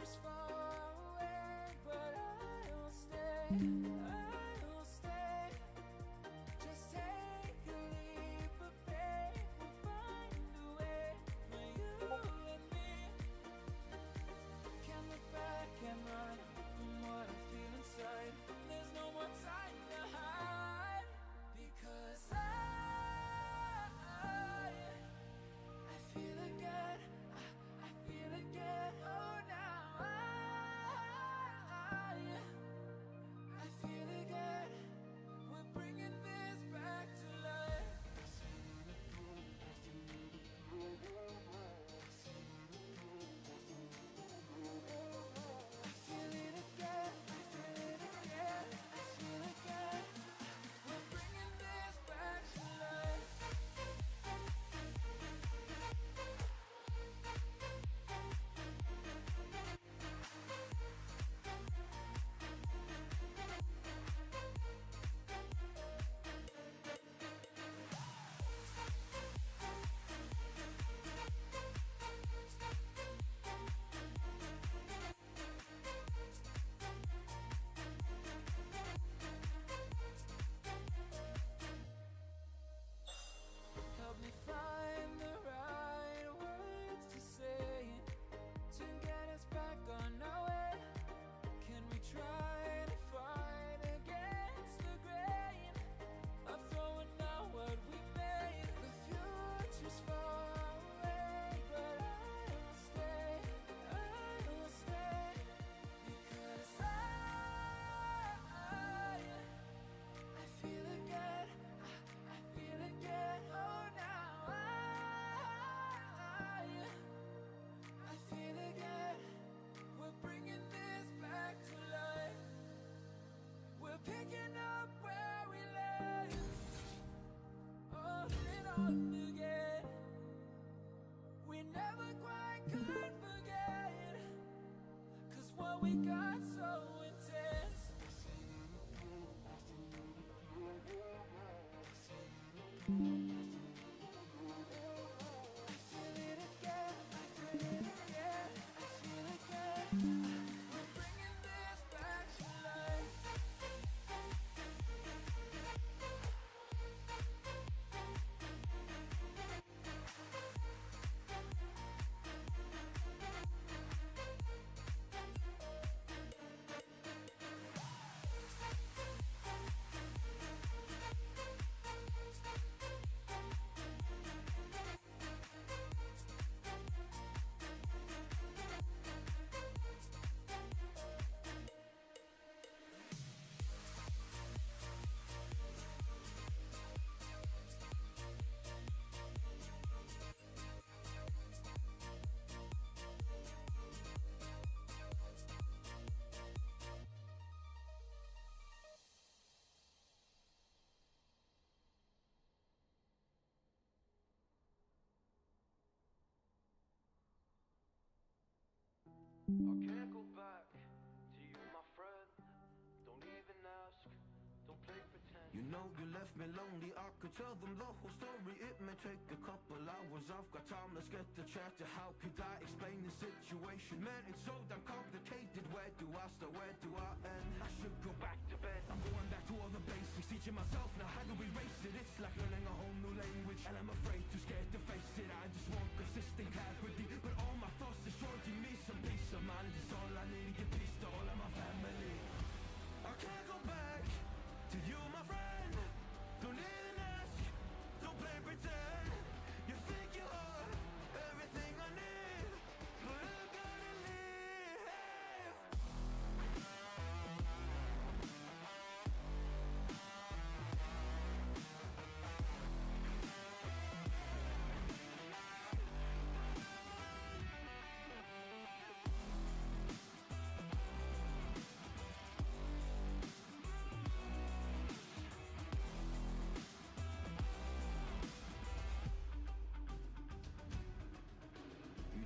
future's far away, but I'll stay. I'll stay. Just take a leap of faith. We'll find a way for you and me. Can't look back and run from what I feel inside. There's no more time to hide, because I feel again. I feel again. Oh, now I feel again. We're bringing this back to life. I feel it again. I feel it again. I feel again. We're bringing this back to life. Help me find the right words to say to get us back on our way. Can we try to fight against the grain of throwing out what we made? The future's far away, but I'll stay. I'll stay, because I feel again. I feel again. Oh, now I feel again. We're bringing this back to life. We're picking up where we left off and on again. We never quite could forget, 'cause what we got so intense. I feel it again. I feel it again. I feel again. We're bringing this back to life. I can't go back to you, my friend. Don't even ask, don't play pretend. You know you left me lonely, I could tell them the whole story. It may take a couple hours, I've got time, let's get to chat. How could I explain the situation? Man, it's so damn complicated. Where do I start, where do I end? I should go back to bed, I'm going back to all the basics. Teaching myself now how to erase it. It's like learning a whole new language, and I'm afraid, too scared to face it. I just want consistent clarity, but all my thoughts destroying me. Some peace of mind is all I need to give peace to all of my family. I can't go back to you, my friend. Don't even ask, don't play pretend. You think you are everything I need, but I gotta leave.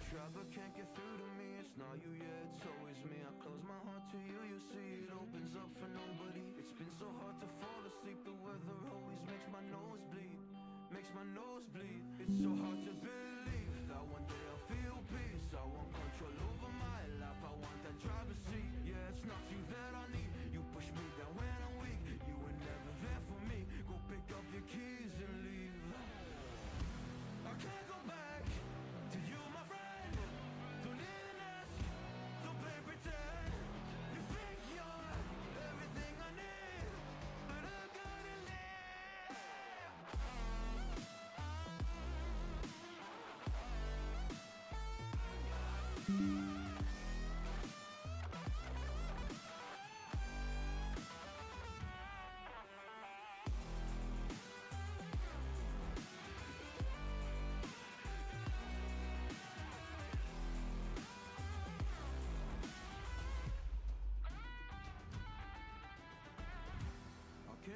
Try but can't get through to me. It's not you, yeah, it's always me. I close my heart to you, you see it opens up for nobody. It's been so hard to fall asleep. The weather always makes my nose bleed, makes my nose bleed. It's so hard to believe that one day I'll feel peace. I want control over my life, I want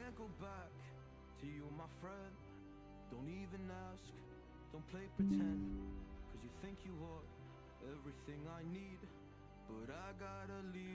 can't go back to you, my friend. Don't even ask, don't play pretend, cause you think you are everything I need, but I gotta leave.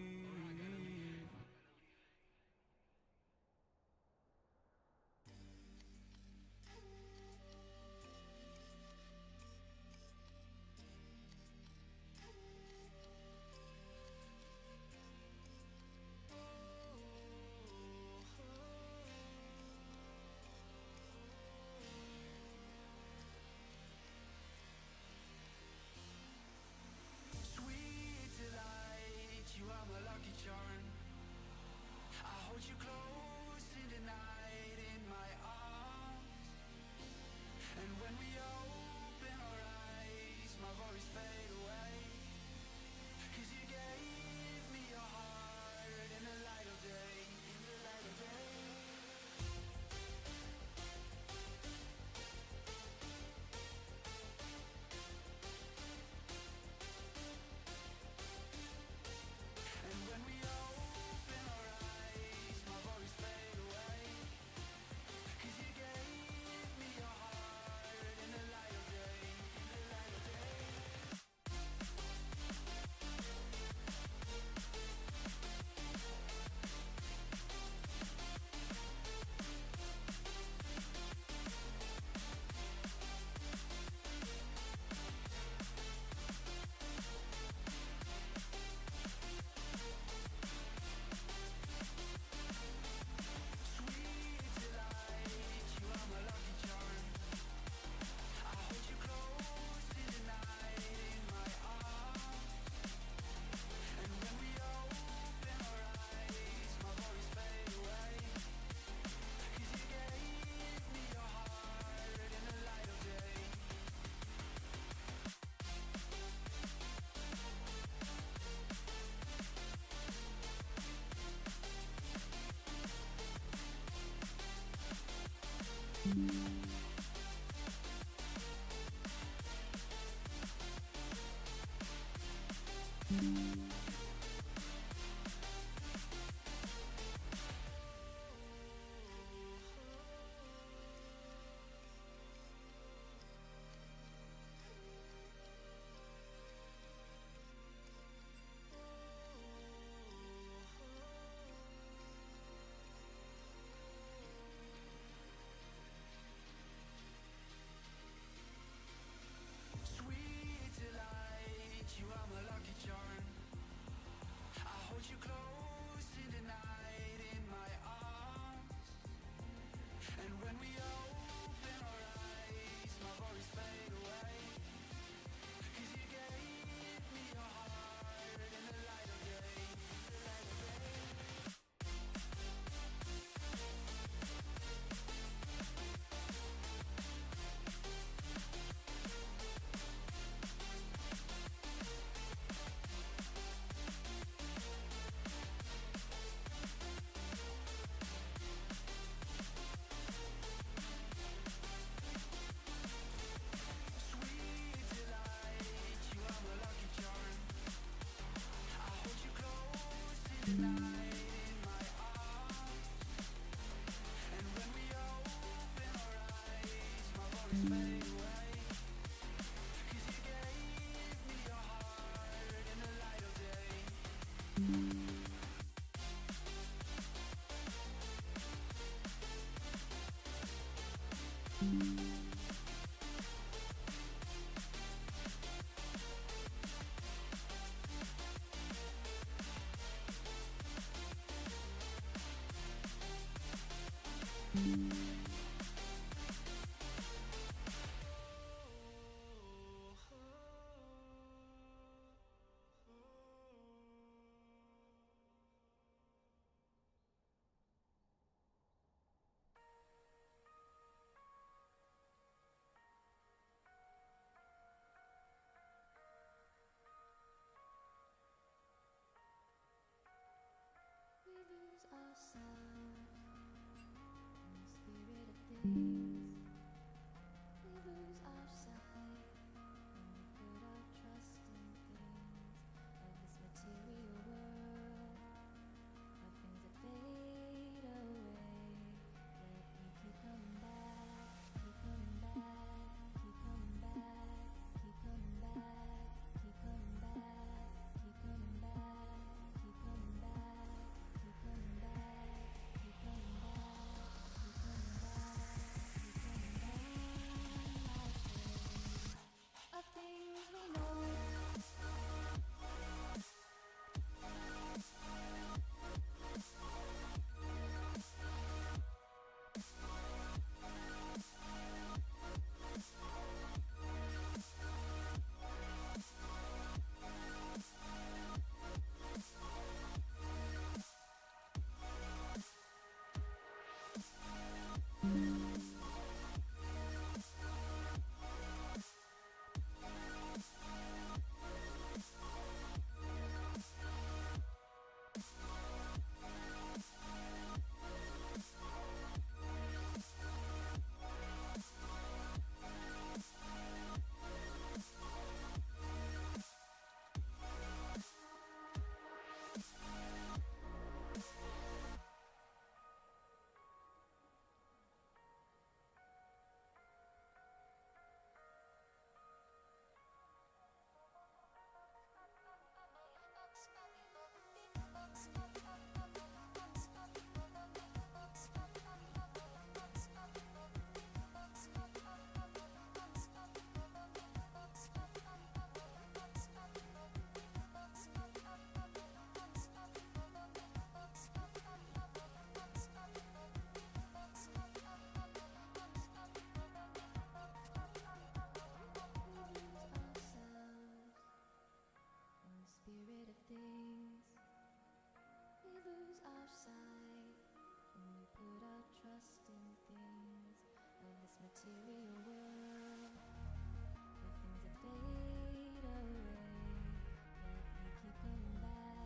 Sweet delight, you are my lucky charm. I hold you close in the night in my arms. And when we open our eyes, my worries fade away. 'Cause you gave me your heart in the light of day, in the light of day. And when we open our eyes, my worries fade away. 'Cause you gave me your heart in the light of day, in the light of day. Sweet delight, you are my lucky charm. I hold you close in the night in my arms. And when we open our eyes, my worries fade away. 'Cause you gave me your heart in the light of day. Sweet delight, you are my lucky charm. I hold you close in the night in my arms. And when we open our eyes, my worries fade away. 'Cause you gave me your heart in the light of day, in the light of day. Sweet delight, you are my lucky charm. I hold you close in the night in my arms. And when we open our eyes, my worries fade away. 'Cause you gave me your heart in the light of day. We lose ourselves in the spirit of things. We lose our sight when we put our trust in things of this material world, of things that fade away. material world, the things that fade away. Let me keep coming back,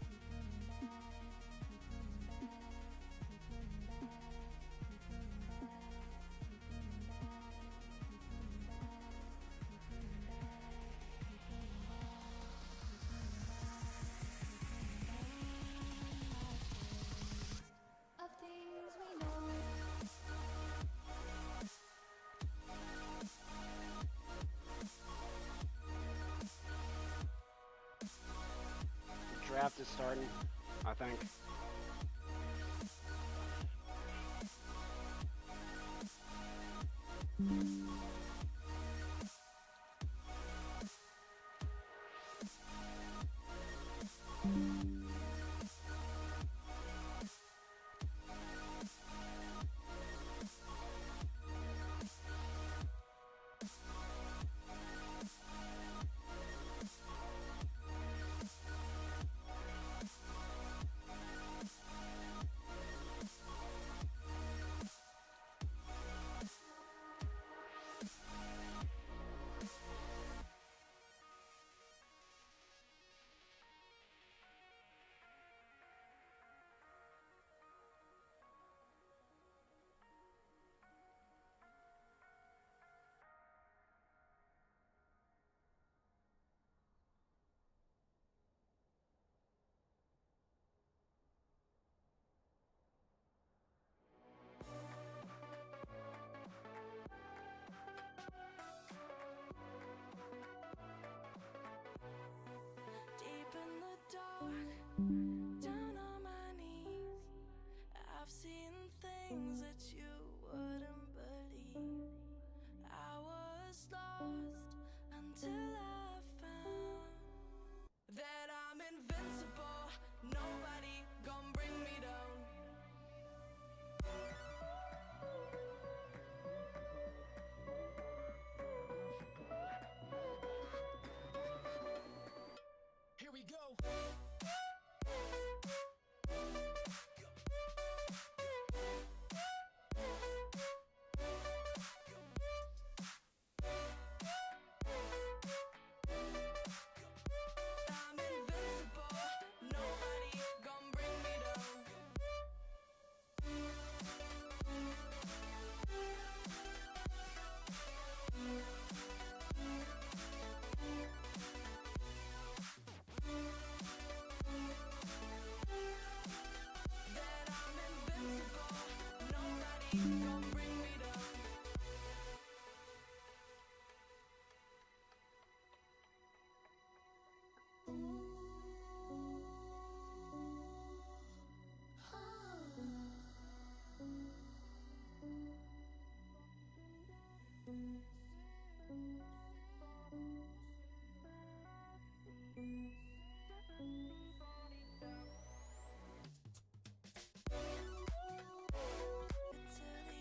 keep coming back, keep coming back, keep coming back, keep coming back, keep coming back, keep coming back, keep coming back, keep coming back, keep coming back, keep coming back. Of things we know. Draft is starting, I think. Deep in the dark, down on my knees, I've seen things that you wouldn't believe. I was lost until I found that I'm invincible. Nobody gon' bring me down. Here we go. I'm invincible. Nobody gon' bring me down. That I'm invincible. Nobody gon' bring me down. To the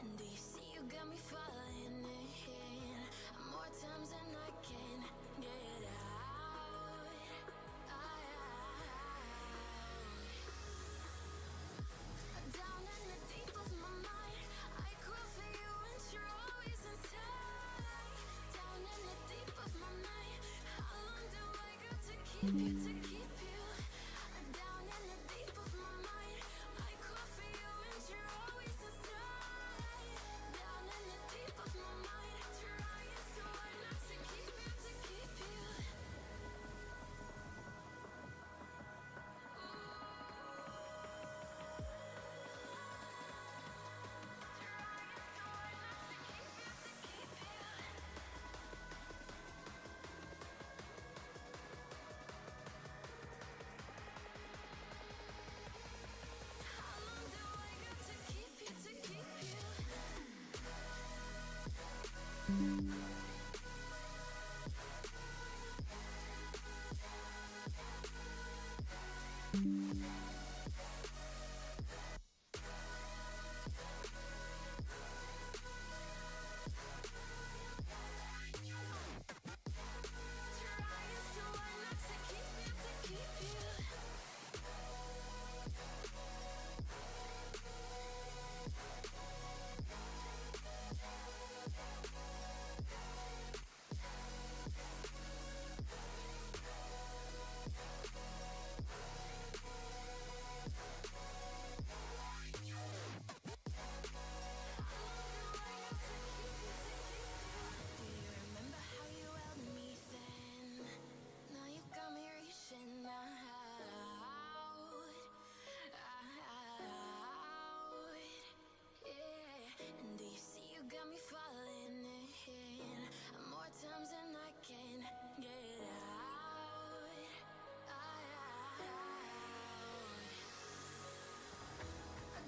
And do you see you got me falling in more times than I can get out. Down in the deep of my mind, I crawl for you and you're always inside. Down in the deep of my mind, how long do I got to keep you, to keep you? Down in the deep of my mind, I crawl for you and you're always inside. Down in the deep of my mind, trying so hard not to keep you, to keep you. How long do I got to keep you, to keep you? Trying so hard not to keep you, to keep you. Do you remember how you held me then? Now you got me reaching out, yeah. And do you see you got me falling in more times than I can get out.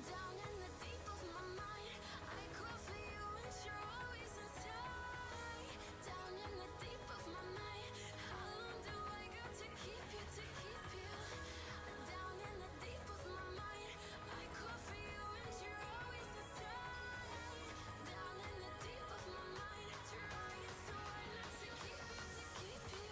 Down in the deep of my mind, I crawl for you and you're always inside. Down in the deep of my mind, how long do I got to keep you, to keep you? Down in the deep of my mind, I crawl for you and you're always inside. Down in the deep of my mind, trying so hard not to keep you, to keep you.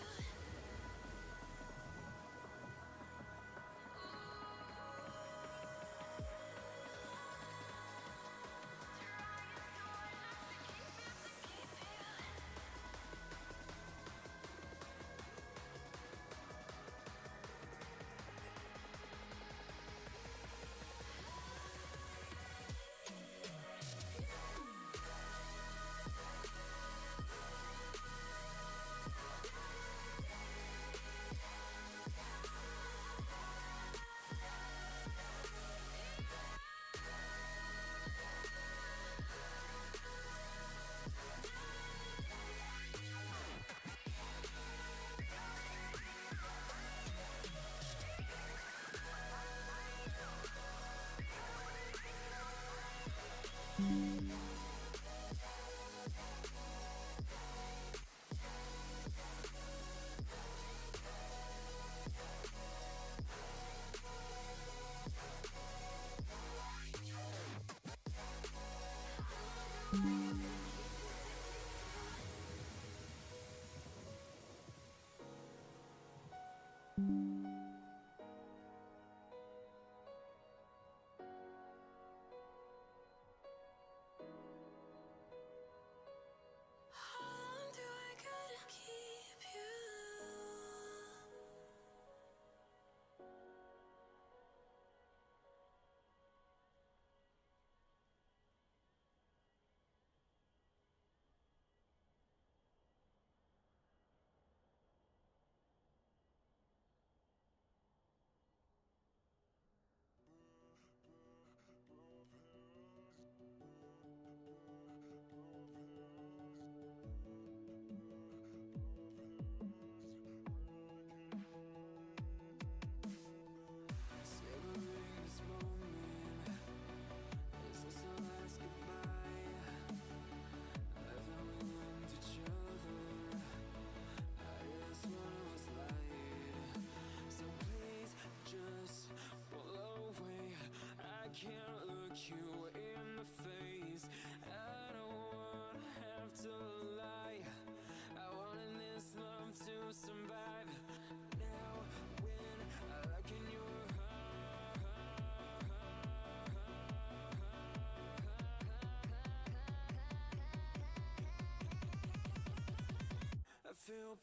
How long do I gotta keep you?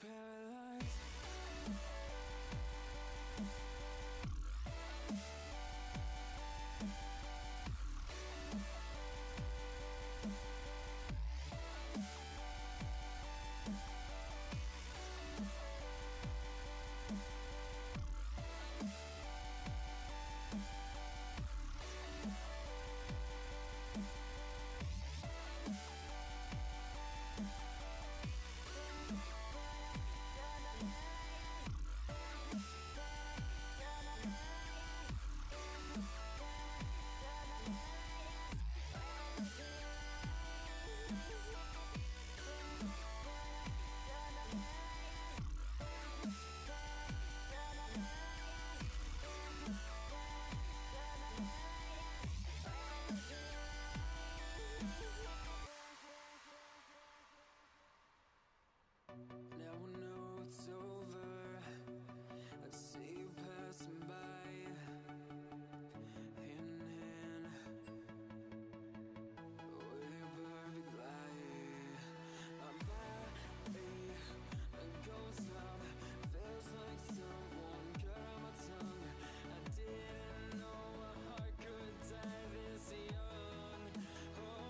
paralyzed. Now I know it's over. I see you passing by, hand in hand, with your perfect light. My body, a ghost town, feels like someone cut out my tongue. I didn't know my heart could die this young. Oh,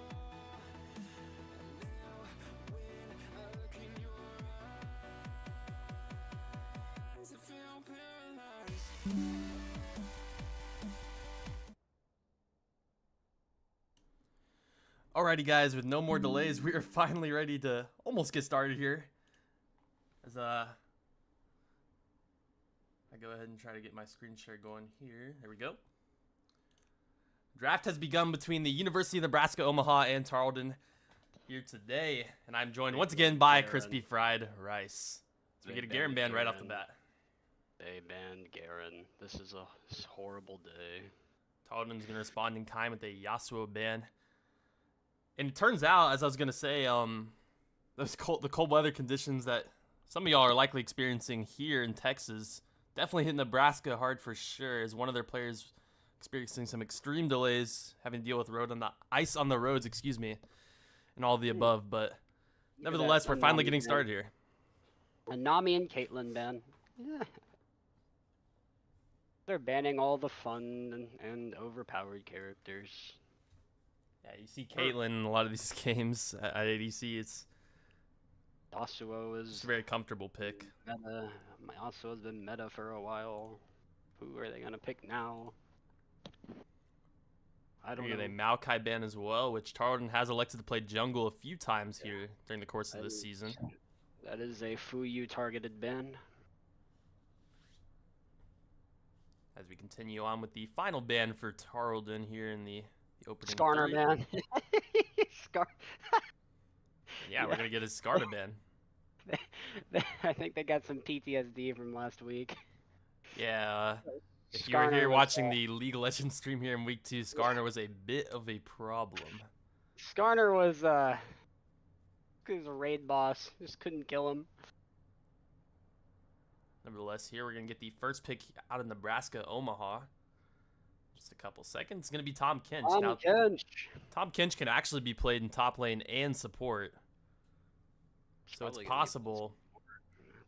now when I look in your eyes, I feel paralyzed. Alrighty, guys, with no more delays, we are finally ready to almost get started here. As I go ahead and try to get my screen share going here. There we go. Draft has begun between the University of Nebraska Omaha and Tarleton here today, and I'm joined once again by Crispyfriedrice. So we get a Garen ban right off the bat. They banned Garen. This is a horrible day. Tarleton's going to respond in kind with a Yasuo ban. And it turns out, as I was going to say, the cold weather conditions that some of y'all are likely experiencing here in Texas definitely hit Nebraska hard for sure, as one of their players experiencing some extreme delays, having to deal with ice on the roads, and all the above. But nevertheless, we're finally getting started here. A Nami and Caitlyn ban. Yeah. They're banning all the fun and overpowered characters. Yeah, you see Caitlyn in a lot of these games at ADC. It's Yasuo is a very comfortable pick. meta. Yasuo's been meta for a while. Who are they gonna pick now? I don't We know. get a Maokai ban as well, which Tarleton has elected to play jungle a few times here during the course of this season. That is a Fuyu targeted ban. As we continue on with the final ban for Tarleton here in the opening Skarner three. ban. Yeah, we're going to get a Skarner ban. I think they got some PTSD from last week. Yeah, if you were Skarner here was, watching the League of Legends stream here in week 2, Skarner was a bit of a problem. Skarner was he was a raid boss. Just couldn't kill him. Nevertheless, here we're going to get the first pick out of Nebraska, Omaha. Just a couple seconds. It's going to be Tom Kinch. Tom Kinch can actually be played in top lane and support. So it's possible.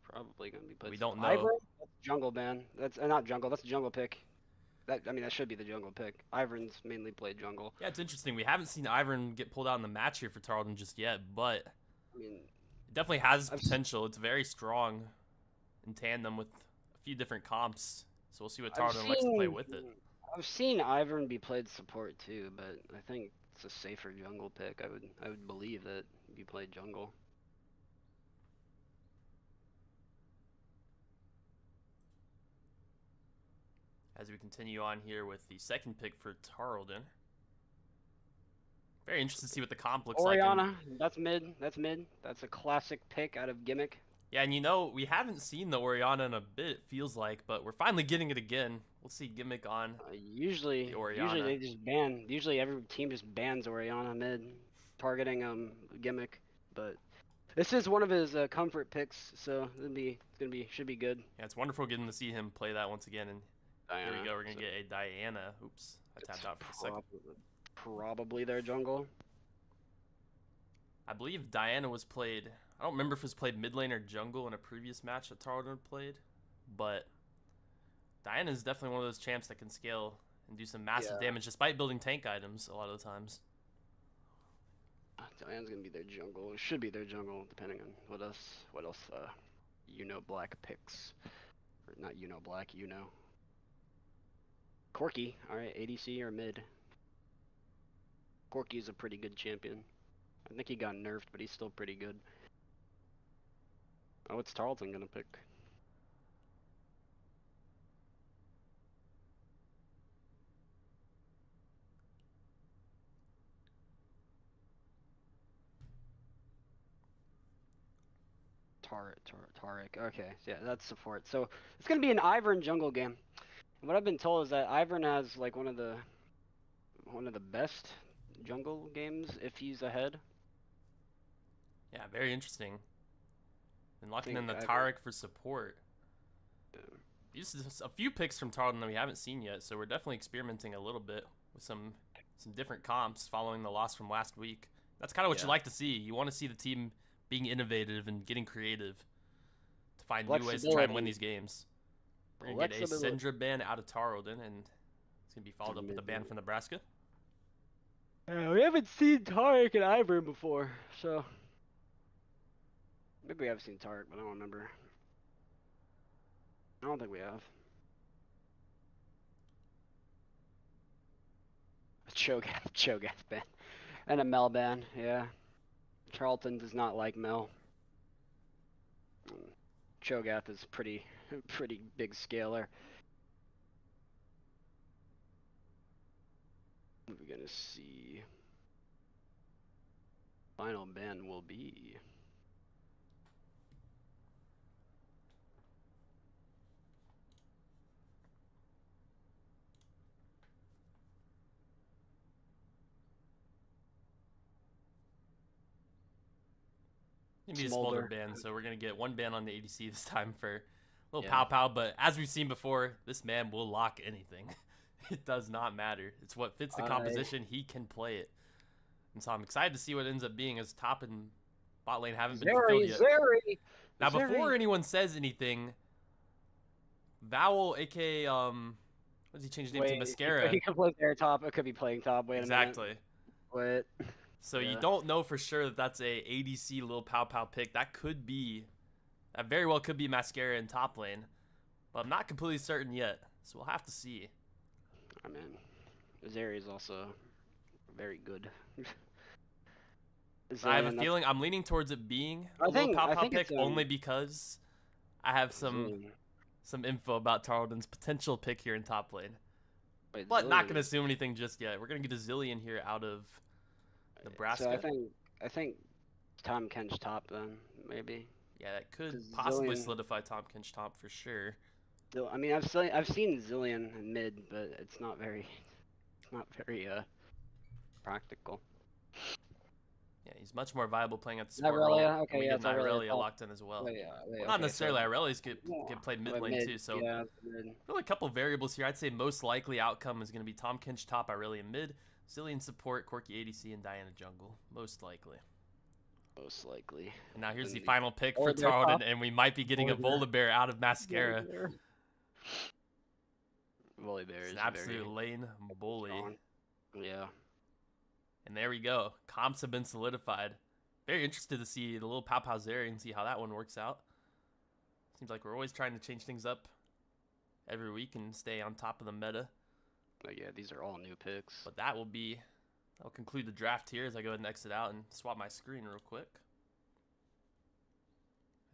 Probably going to be played. We don't know. Ivern? That's jungle ban. That's not jungle. That's a jungle pick. That should be the jungle pick. Ivern's mainly played jungle. Yeah, it's interesting. We haven't seen Ivern get pulled out in the match here for Tarleton just yet, but I mean, it definitely has potential. It's very strong in tandem with a few different comps. So we'll see what Tarleton likes to play with it. I've seen Ivern be played support too, but I think it's a safer jungle pick. I would believe that if you played jungle. As we continue on here with the second pick for Tarleton. Very interested to see what the comp looks Orianna, like. that's mid. That's a classic pick out of Gimmick. Yeah, and we haven't seen the Orianna in a bit, it feels like, but we're finally getting it again. We'll see Gimmick on Usually they just ban. Usually every team just bans Orianna mid, targeting Gimmick. But this is one of his comfort picks, so should be good. Yeah, it's wonderful getting to see him play that once again. And Diana, here we go. We're gonna get a Diana. Oops, I tapped out for a second. Probably their jungle. I believe Diana was played. I don't remember if it was played mid lane or jungle in a previous match that Tarleton played, but Diana is definitely one of those champs that can scale and do some massive damage despite building tank items a lot of the times. Diana's gonna be their jungle. It should be their jungle, depending on what else Black picks. Or not Black, Corki, alright, ADC or mid. Corki's a pretty good champion. I think he got nerfed, but he's still pretty good. Oh, what's Tarleton gonna pick? Tarek. Okay, yeah, that's support. So it's gonna be an Ivern jungle game. And what I've been told is that Ivern has like one of the best jungle games if he's ahead. Yeah, very interesting. And locking in the Tarek for support. Yeah. These are a few picks from Tarleton that we haven't seen yet, so we're definitely experimenting a little bit with some different comps following the loss from last week. That's kind of what you like to see. You want to see the team being innovative and getting creative to find new ways to try and win these games. We're going to get a Syndra ban out of Tarleton, and it's going to be followed up with a ban from Nebraska. We haven't seen Tarek and Ivern before, so maybe we have seen Tarek, but I don't remember. I don't think we have. A Cho'Gath ban. And a Mel ban, yeah. Tarleton does not like Mel. Cho'Gath is pretty big scaler. What are we gonna see? Final ban will be. Gonna be a Smolder ban, so we're gonna get one ban on the ADC this time for a little pow. But as we've seen before, this man will lock anything. It does not matter. It's what fits the composition. He can play it, and so I'm excited to see what ends up being, as top and bot lane haven't been fulfilled yet. Now, before anyone says anything, Vowel, aka what does he change his name to? Mascara. He could play there top. It could be playing top. Wait a minute. Exactly. What? So you don't know for sure that that's a ADC little pow pick. That very well could be Mascara in top lane, but I'm not completely certain yet. So we'll have to see. I mean, Zeri is also very good. I have a feeling I'm leaning towards it being a little pow pick only because I have some info about Tarleton's potential pick here in top lane. But not going to assume anything just yet. We're going to get a Zillion here out of Nebraska. So I think Tom Kench top then, maybe. Yeah, that could possibly solidify Tom Kench top for sure. I mean, I've seen Zillion in mid, but it's not very practical. Yeah, he's much more viable playing at the support role. Okay, we get Irelia locked in as well. Not necessarily. Irelia's get played mid lane too. So really a couple variables here. I'd say most likely outcome is going to be Tom Kench top, Irelia mid, Zillion support, Corki ADC, and Diana jungle. Most likely. And now here's the final pick for Tarleton, and we might be getting a Volibear out of Mascara. Volibear is an absolute lane bully. Strong. Yeah. And there we go. Comps have been solidified. Very interested to see the little Pow Zeri and see how that one works out. Seems like we're always trying to change things up every week and stay on top of the meta. But yeah, these are all new picks. But that'll conclude the draft here as I go ahead and exit out and swap my screen real quick,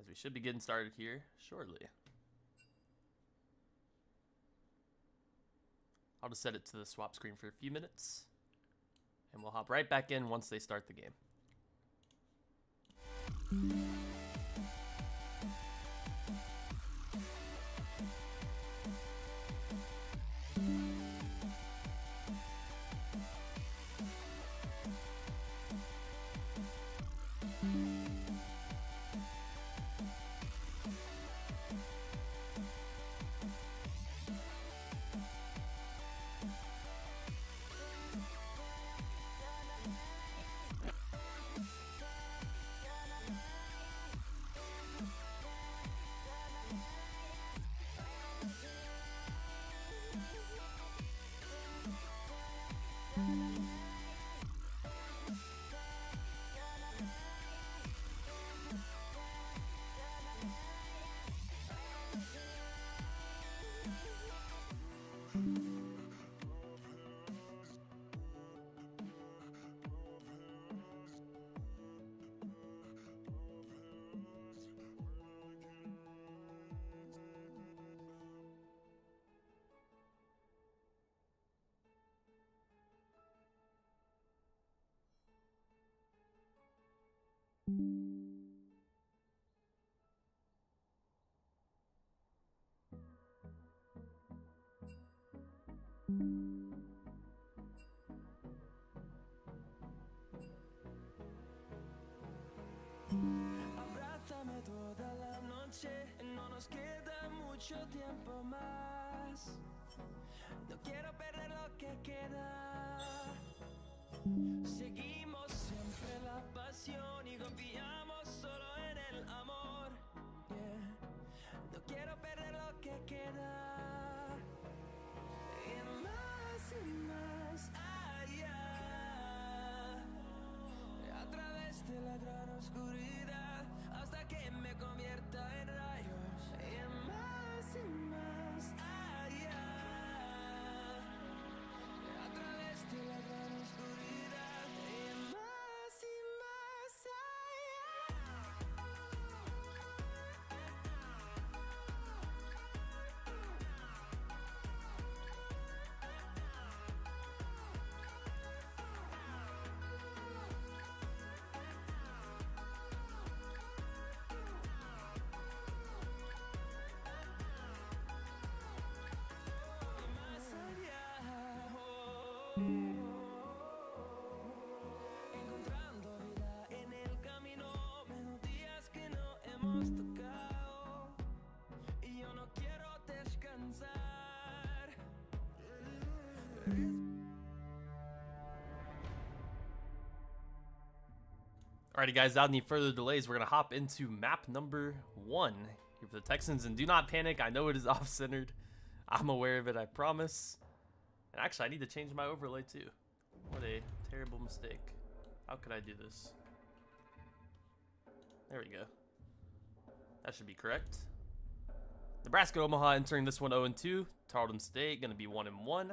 as we should be getting started here shortly. I'll just set it to the swap screen for a few minutes, and we'll hop right back in once they start the game. Abrázame toda la noche, no nos queda mucho tiempo más. No quiero perder lo que queda. Seguimos siempre la pasión y confiamos solo en el amor. Yeah. No quiero perder lo que queda. Y más allá. A través de la gran oscuridad hasta que me convierta en rayos. Y más allá. A través de la gran oscuridad y más encontrando vida en el camino, melodías que no hemos tocado y yo no quiero descansar. Alrighty, guys, without any further delays, we're going to hop into map number 1 here for the Texans. And do not panic. I know it is off-centered. I'm aware of it, I promise. And actually, I need to change my overlay, too. What a terrible mistake. How could I do this? There we go. That should be correct. Nebraska Omaha entering this one 0-2. Tarleton State going to be 1-1.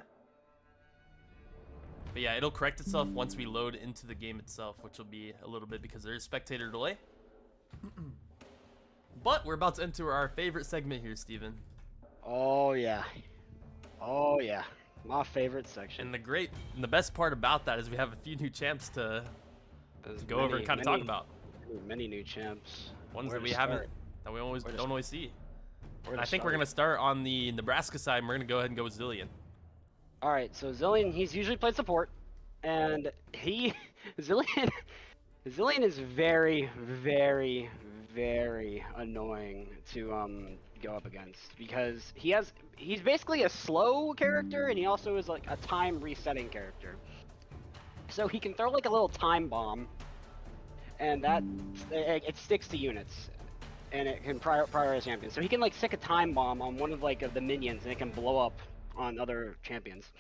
But yeah, it'll correct itself once we load into the game itself, which will be a little bit because there is spectator delay. But we're about to enter our favorite segment here, Steven. Oh yeah. Oh yeah. My favorite section. And the best part about that is we have a few new champs to go over and kind of talk about. Many new champs. Ones that we haven't, that we don't always see. And I think we're gonna start on the Nebraska side, and we're gonna go ahead and go with Zillion. All right, so Zillion, he's usually played support, and Zillion is very, very, very annoying to go up against because he's basically a slow character, and he also is like a time resetting character. So he can throw like a little time bomb, and it sticks to units, and it can prioritize champions. So he can like stick a time bomb on one of the minions, and it can blow up on other champions.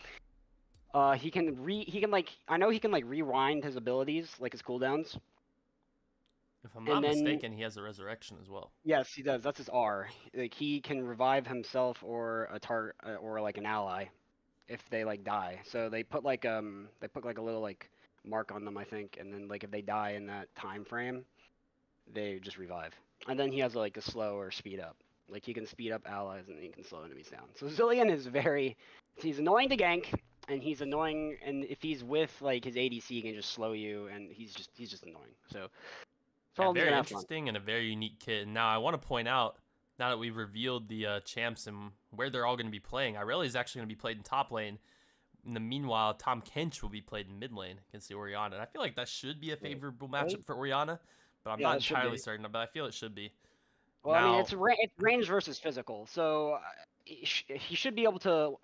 He can rewind his abilities, like his cooldowns. If I'm not mistaken, he has a resurrection as well. Yes, he does. That's his R. Like he can revive himself or a target or like an ally if they like die. So they put like a little mark on them, I think, and then like if they die in that time frame, they just revive. And then he has like a slow or speed up. Like he can speed up allies and he can slow enemies down. So Zillion is he's annoying to gank, and he's annoying, and if he's with like his ADC, he can just slow you, and he's just annoying. So yeah, very interesting and a very unique kit. And now I want to point out, now that we've revealed the champs and where they're all going to be playing, Irelia is actually going to be played in top lane. In the meanwhile, Tom Kench will be played in mid lane against the Orianna. And I feel like that should be a favorable matchup for Orianna, but I'm not entirely certain. But I feel it should be. Well, I mean, it's range versus physical, so he should be able to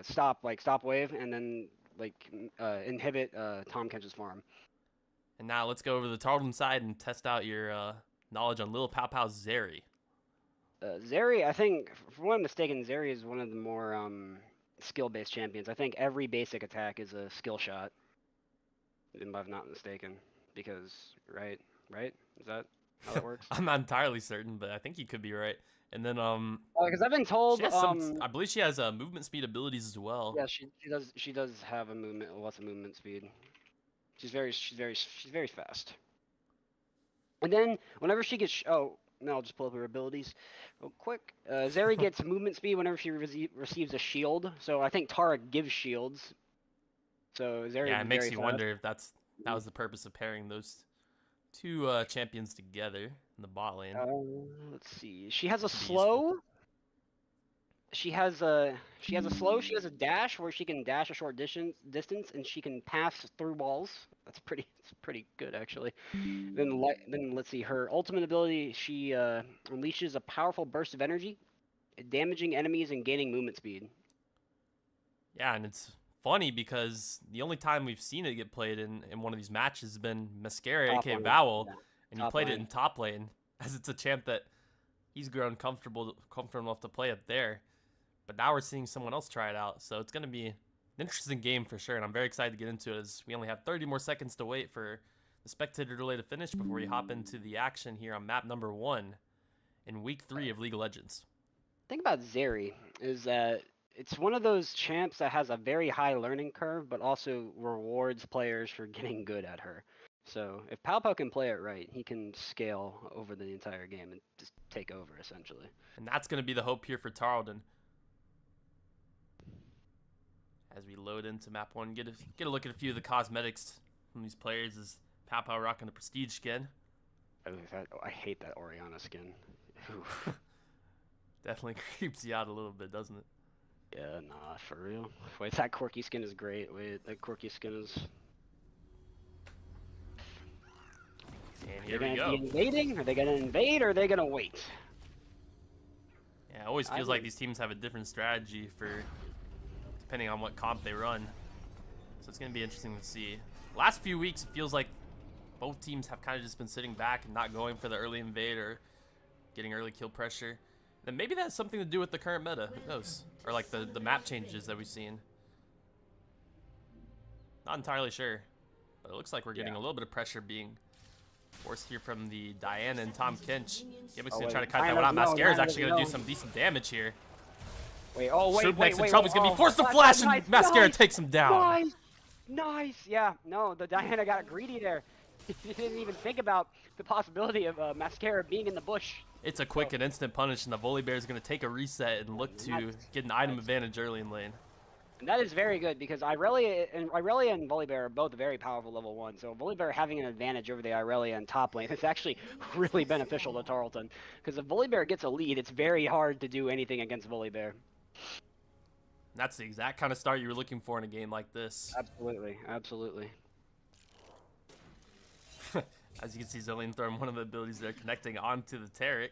stop wave and then inhibit Tom Kench's farm. And now let's go over to the Tarleton side and test out your knowledge on Lil Pow Pow's Zeri. Zeri, I think, if I'm not mistaken, Zeri is one of the more skill-based champions. I think every basic attack is a skill shot, if I'm not mistaken. Because, right? Is that how it works? I'm not entirely certain, but I think you could be right. And then because I've been told I believe she has movement speed abilities as well. Yeah, she does have lots of movement speed. She's very fast. And then whenever she gets I'll just pull up her abilities real quick. Zeri gets movement speed whenever she receives a shield. So I think Tara gives shields. So Zeri it makes you wonder if that's that was the purpose of pairing those two champions together in the bot lane. Let's see. She has a Could be slow. She has a slow. She has a dash where she can dash a short distance, and she can pass through walls. It's pretty good actually. Then let's see. Her ultimate ability, she unleashes a powerful burst of energy, damaging enemies and gaining movement speed. Yeah, and it's funny because the only time we've seen it get played in one of these matches has been Mascara, Top aka lane. Vowel, Yeah. and he Top played it lane. in top lane, as it's a champ that he's grown comfortable enough to play up there. But now we're seeing someone else try it out, so it's going to be an interesting game for sure, and I'm very excited to get into it as we only have 30 more seconds to wait for the spectator delay to finish before we hop into the action here on map number 1 in week 3 of League of Legends. The thing about Zeri is that it's one of those champs that has a very high learning curve, but also rewards players for getting good at her. So if Pao Pao can play it right, he can scale over the entire game and just take over essentially. And that's going to be the hope here for Tarleton. As we load into map 1, get a look at a few of the cosmetics from these players. Is Pao Pao rocking the prestige skin? I hate that Orianna skin. Definitely creeps you out a little bit, doesn't it? Yeah, nah, for real. Wait, that Corki skin is great. Wait, that Corki skin is... And Are here they we gonna go. be invading? Are they gonna invade or are they gonna wait? Yeah, it always feels like these teams have a different strategy for depending on what comp they run. So it's going to be interesting to see. Last few weeks, it feels like both teams have kind of just been sitting back and not going for the early invade or getting early kill pressure. Then maybe that has something to do with the current meta. Who knows? Or like the map changes that we've seen. Not entirely sure. But it looks like we're getting a little bit of pressure being forced here from the Diana and Tom Kinch. Gimmick's going to try to cut that one out. Mascara's actually going to do some decent damage here. Wait, Next in trouble. He's going to be forced to flash, and Mascara takes him down. Nice. Yeah, no, the Diana got greedy there. He didn't even think about the possibility of Mascara being in the bush. It's a quick and instant punish, and the Volibear is going to take a reset and look to get an item advantage early in lane. And that is very good because Irelia and Volibear are both very powerful level 1. So Volibear having an advantage over the Irelia in top lane is actually really beneficial to Tarleton. Because if Volibear gets a lead, it's very hard to do anything against Volibear. That's the exact kind of start you were looking for in a game like this. Absolutely, absolutely. As you can see, Zillion throwing one of the abilities there, connecting onto the Taric.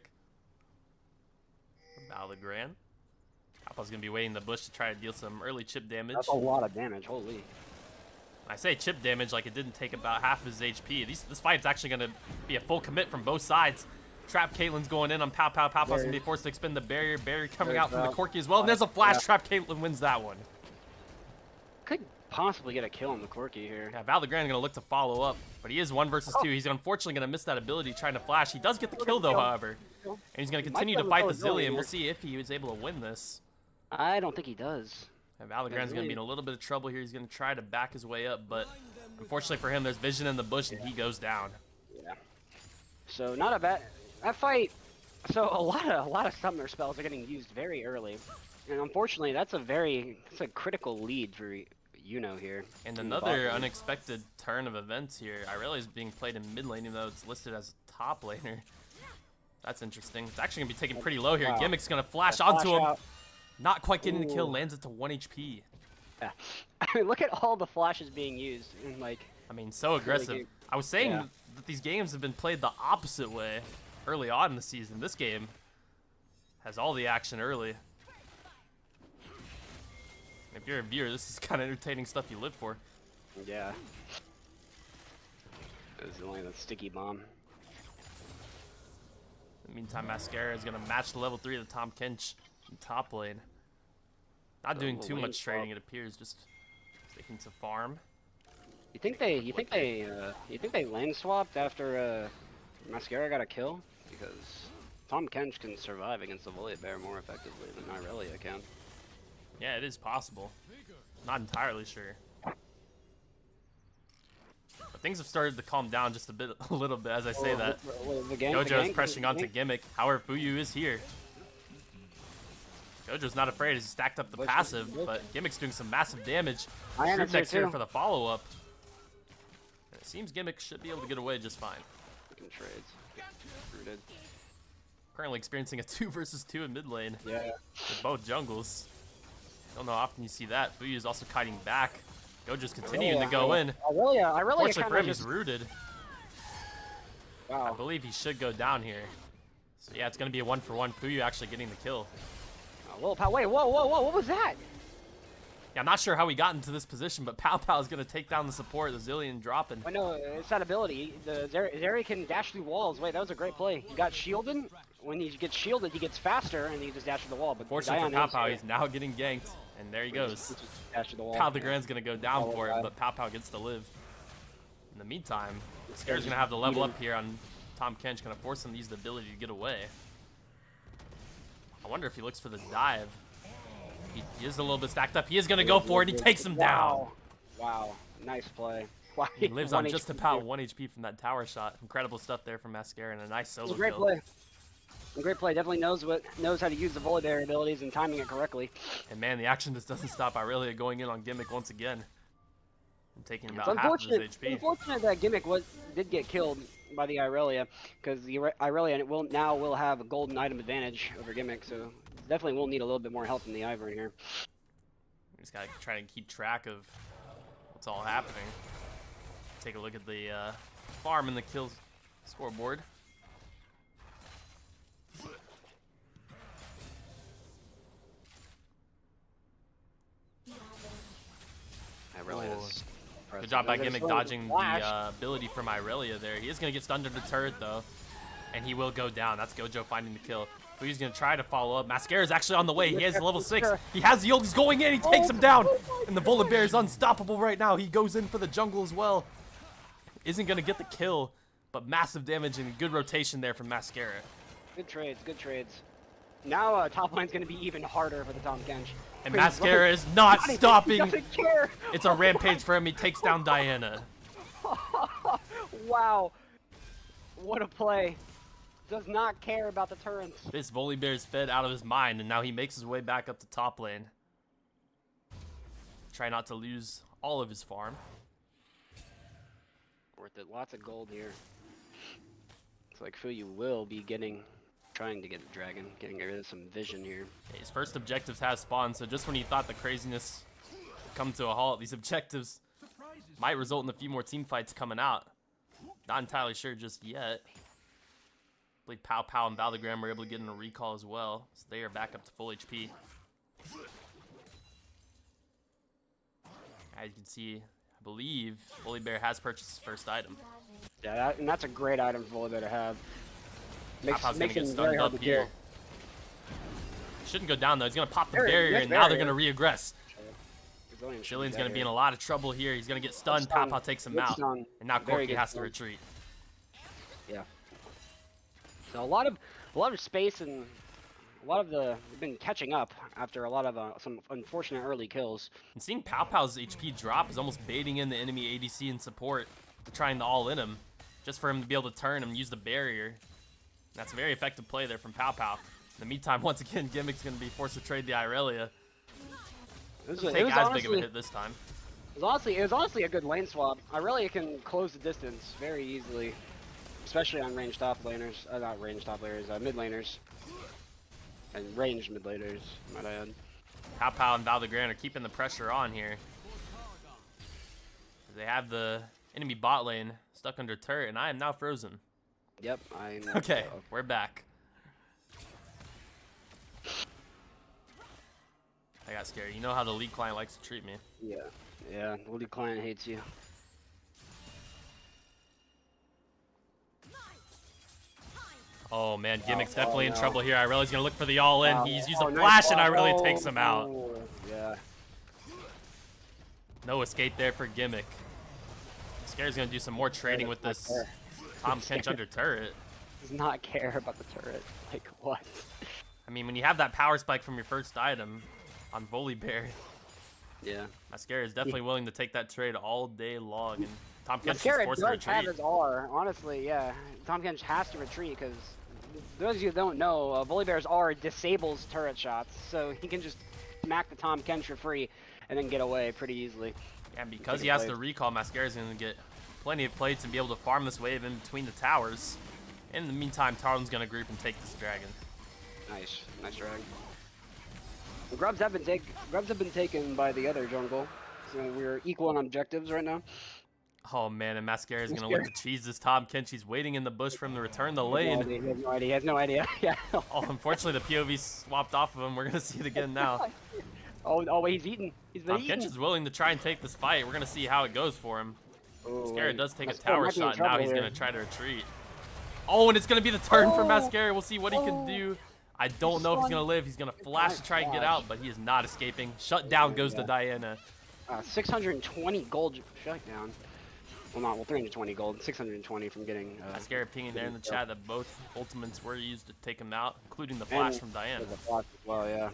Valagran. Appa's going to be waiting in the bush to try to deal some early chip damage. That's a lot of damage, holy. I say chip damage like it didn't take about half his HP. This fight's actually going to be a full commit from both sides. Trap Caitlyn's going in on Pao Pao. Pao Pao's going to be forced to expend the barrier. Barrier coming out from the Corki as well. And there's a flash. Trap Caitlyn wins that one. Could possibly get a kill on the Corki here. Yeah, Valagran going to look to follow up. But he is 1 versus 2. He's unfortunately going to miss that ability trying to flash. He does get the kill, though, however. And he's going to continue to fight the Zillion. We'll see if he was able to win this. I don't think he does. And Valagran's going to be in a little bit of trouble here. He's going to try to back his way up. But unfortunately for him, there's vision in the bush, and he goes down. Yeah. So not a bad... That fight... So a lot of summoner spells are getting used very early. And unfortunately, that's a critical lead for Yuno here. And another unexpected turn of events here. Irelia is being played in mid lane, even though it's listed as top laner. That's interesting. It's actually going to be taken pretty low here. Wow. Gimmick's going to flash onto him. Not quite getting the kill. Lands it to 1 HP. Yeah. I mean, look at all the flashes being used. And like, I mean, so aggressive. I was saying that these games have been played the opposite way early on in the season. This game has all the action early. If you're a viewer, this is kind of entertaining stuff you live for. Yeah. This is only the sticky bomb. In the meantime, Mascara is going to match the level 3 of the Tom Kinch in top lane. Not doing too much trading, it appears, just sticking to farm. You think they lane swapped after Mascara got a kill? Because Tom Kench can survive against the Volibear more effectively than Irelia can. Yeah, it is possible. Not entirely sure. But things have started to calm down just a little bit as I say that. Gojo is pressuring onto Gimmick. However, Fuyu is here. Gojo's not afraid as he stacked up the passive, but Gimmick's doing some massive damage. Next here for the follow-up. Seems Gimmick should be able to get away just fine. Fucking trades. Rooted. Currently experiencing a 2 versus 2 in mid lane. Yeah. With both jungles. Don't know how often you see that. Fuyu is also kiting back. Gojo's continuing to go in. Fortunately for him, he's rooted. Wow. I believe he should go down here. So yeah, it's going to be a 1-for-1. Fuyu actually getting the kill. Wait, whoa, what was that? Yeah, I'm not sure how he got into this position, but Pow Pow is going to take down the support. The Zillion dropping. I know, it's that ability. The Zeri can dash through walls. Wait, that was a great play. He got shielded. When he gets shielded, he gets faster, and he just dashes the wall. But fortunately for Pow Pow, he's now getting ganked, and there he goes. Pow the Grand's going to go down for it, but Pow Pow gets to live. In the meantime, Scare's going to have the level up here on Tom Kench, going to force him to use the ability to get away. I wonder if he looks for the dive. He is a little bit stacked up. He is going to go for it. He takes him down. Wow. Nice play. Wow. He lives on just about 1 HP from that tower shot. Incredible stuff there from Mascara and a nice solo kill. Great play. A great play. Definitely knows how to use the Volibear abilities and timing it correctly. And man, the action just doesn't stop. Irelia going in on Gimmick once again. And taking about half of his HP. It's unfortunate that Gimmick did get killed by the Irelia, because the Irelia will have a golden item advantage over Gimmick, so definitely will need a little bit more help from the Ivern here. We just gotta try to keep track of what's all happening. Take a look at the farm and the kills scoreboard. Good job by Gimmick dodging the ability from Irelia there. He is going to get stunned under the turret, though. And he will go down. That's Gojo finding the kill. Fuyu's going to try to follow up. Mascara is actually on the way. He has level 6. He has the ult. He's going in. He takes him down. And the Volibear is unstoppable right now. He goes in for the jungle as well. Isn't going to get the kill, but massive damage and good rotation there from Mascara. Good trades, good trades. Now top line's going to be even harder for the Tom Kench. And Mascara is not stopping. He doesn't care. It's a rampage for him. He takes down Diana. Wow. What a play. Does not care about the turrets. This Volibear is fed out of his mind, and now he makes his way back up to top lane. Try not to lose all of his farm. Worth it. Lots of gold here. It's like Fuyu will be trying to get the dragon, getting rid of some vision here. His first objectives has spawned, so just when he thought the craziness would come to a halt, these objectives might result in a few more team fights coming out. Not entirely sure just yet. I believe Pow Pow and Valdegram were able to get in a recall as well, so they are back up to full HP. As you can see, I believe Volibear has purchased his first item. Yeah, and that's a great item for Volibear to have. Makes him very hard to kill. Shouldn't go down though. He's gonna pop the barrier, and now they're gonna re-aggress. Shillion's gonna be in a lot of trouble here. He's gonna get stunned. Pow Pow takes him out, and now Corki has to retreat. Yeah. So a lot of space and a lot of they've been catching up after a lot of some unfortunate early kills. And seeing Pow Pow's HP drop is almost baiting in the enemy ADC and support, trying to all in him, just for him to be able to turn and use the barrier. That's a very effective play there from Pow Pow. In the meantime, once again, Gimmick's going to be forced to trade the Irelia. It was as big of a hit this time. It was honestly a good lane swap. Irelia can close the distance very easily, especially on ranged top laners. Not ranged top laners, mid laners. And ranged mid laners, might I add. Pow Pow and Valdegram are keeping the pressure on here. They have the enemy bot lane stuck under turret, and I am now frozen. Yep, okay, we're back. I got scared. You know how the League client likes to treat me. Yeah, the League client hates you. Oh man, Gimmick's definitely in trouble here. Irelia's gonna look for the all-in. He's used a flash, and Irelia takes him out. Yeah. No escape there for Gimmick. Scare's gonna do some more trading with this Tom Kench under turret. Does not care about the turret. Like what? I mean, when you have that power spike from your first item on Volibear, yeah, Mascara is definitely willing to take that trade all day long, and Tom Kench is forced to does retreat. have his R. Honestly, yeah, Tom Kench has to retreat because those of you who don't know, Volibear's R disables turret shots, so he can just smack the Tom Kench for free and then get away pretty easily. And because he has to recall, Mascara's going to get plenty of plates and be able to farm this wave in between the towers. In the meantime, Tarleton's going to group and take this dragon. Nice dragon. The grubs have been taken by the other jungle, so we're equal on objectives right now. Oh man, and Mascara's going to look to cheese this Tom Kench. He's waiting in the bush for him to return the lane. He has no idea. Yeah. Oh, unfortunately, the POV swapped off of him. We're going to see it again now. Oh, wait, he's eating. He's been eating. Kench is willing to try and take this fight. We're going to see how it goes for him. Mascara does take a Mascara tower shot. Now he's going to try to retreat. Oh, and it's going to be the turn for Mascara. We'll see what he can do. I don't know if he's going to live. He's going to flash to try and get out, but he is not escaping. Shut down goes to Diana. 620 gold shut down. Well, 320 gold, 620 from getting. Mascara pinging there in the chat that both ultimates were used to take him out, including the flash from Diana. The flash as well, yeah.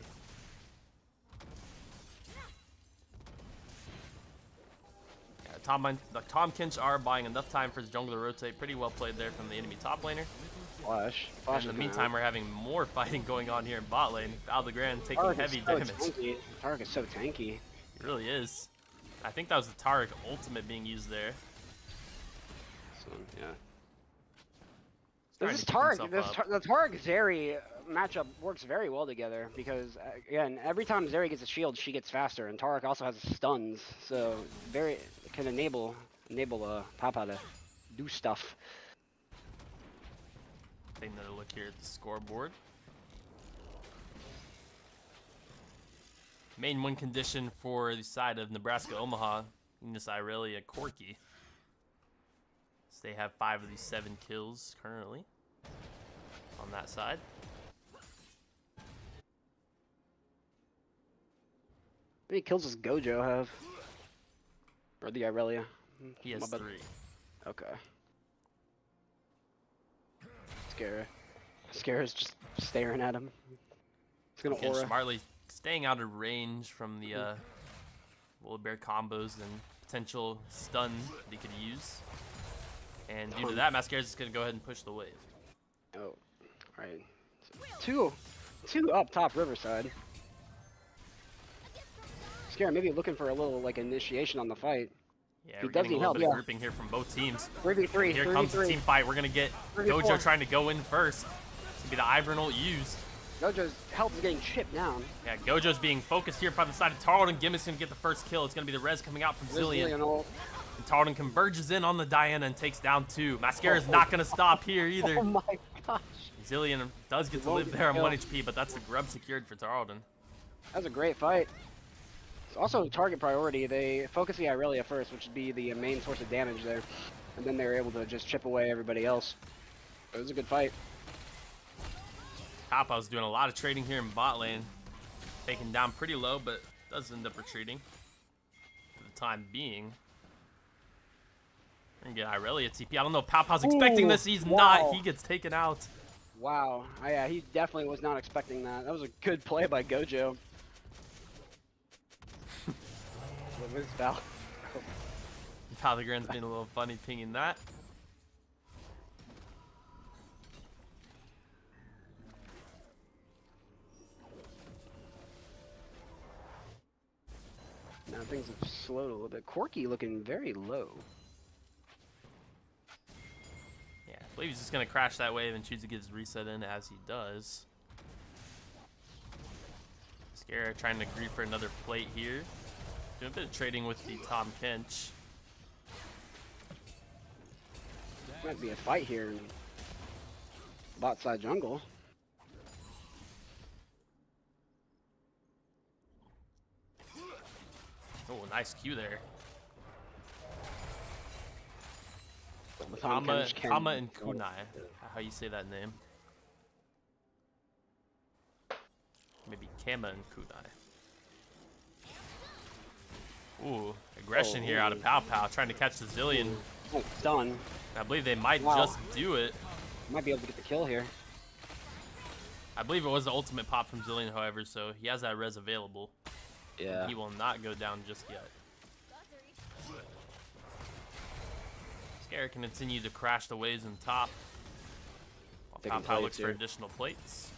Tom Kench are buying enough time for his jungle to rotate. Pretty well played there from the enemy top laner. Flash in the meantime, we're having more fighting going on here in bot lane. Aldegrand taking heavy damage. Tarek is so tanky. He really is. I think that was the Tarek ultimate being used there. So, yeah. The Tarek Zeri matchup works very well together because, again, every time Zeri gets a shield, she gets faster, and Tarek also has stuns, so very can enable Papa to do stuff. Take another look here at the scoreboard. Main win condition for the side of Nebraska Omaha, Ignis Irelia Corky. So they have 5 of these 7 kills currently on that side. How many kills does Gojo have? Or the Irelia? He has 3. Okay. Mascara's just staring at him. It's gonna aura. Smartly staying out of range from the Woolly Bear combos and potential stun that he could use. And due to that, Mascara's just gonna go ahead and push the wave. Oh, alright. So, two up top Riverside. Mascara maybe looking for a little like initiation on the fight. Yeah, we're getting a little bit of grouping here from both teams. 3v3. Here comes the team fight. We're gonna get Gojo trying to go in first. This will be the Ivern ult used. Gojo's health is getting chipped down. Yeah, Gojo's being focused here by the side of Tarleton. Gimmick's gonna get the first kill. It's gonna be the res coming out from Zillion. And Tarleton converges in on the Diana and takes down 2. Mascara's not gonna stop here either. Oh my gosh. Zillion does get to live there on 1 HP, but that's the grub secured for Tarleton. That was a great fight. It's also target priority. They focus the Irelia first, which would be the main source of damage there. And then they were able to just chip away everybody else. It was a good fight. Papa's doing a lot of trading here in bot lane. Taken down pretty low, but does end up retreating for the time being. And get Irelia TP. I don't know if Papa's expecting this. He's not. He gets taken out. Wow. Yeah, he definitely was not expecting that. That was a good play by Gojo. What was Val? Valdegrand's being a little funny pinging that. Now things have slowed a little bit. Corky looking very low. Yeah, I believe he's just going to crash that wave and choose to get his reset in as he does. Mascara trying to agree for another plate here. Doing a bit of trading with the Tom Kench. Might be a fight here in bot side jungle. Oh, nice Q there. Kama and Kunai. How you say that name? Maybe Kama and Kunai. Ooh, aggression here out of Pow Pow, trying to catch the Zillion. Oh, it's done. I believe they might just do it. Might be able to get the kill here. I believe it was the ultimate pop from Zillion, however, so he has that res available. Yeah. He will not go down just yet. Scare can continue to crash the waves in top. While Pow Pow looks for additional plates.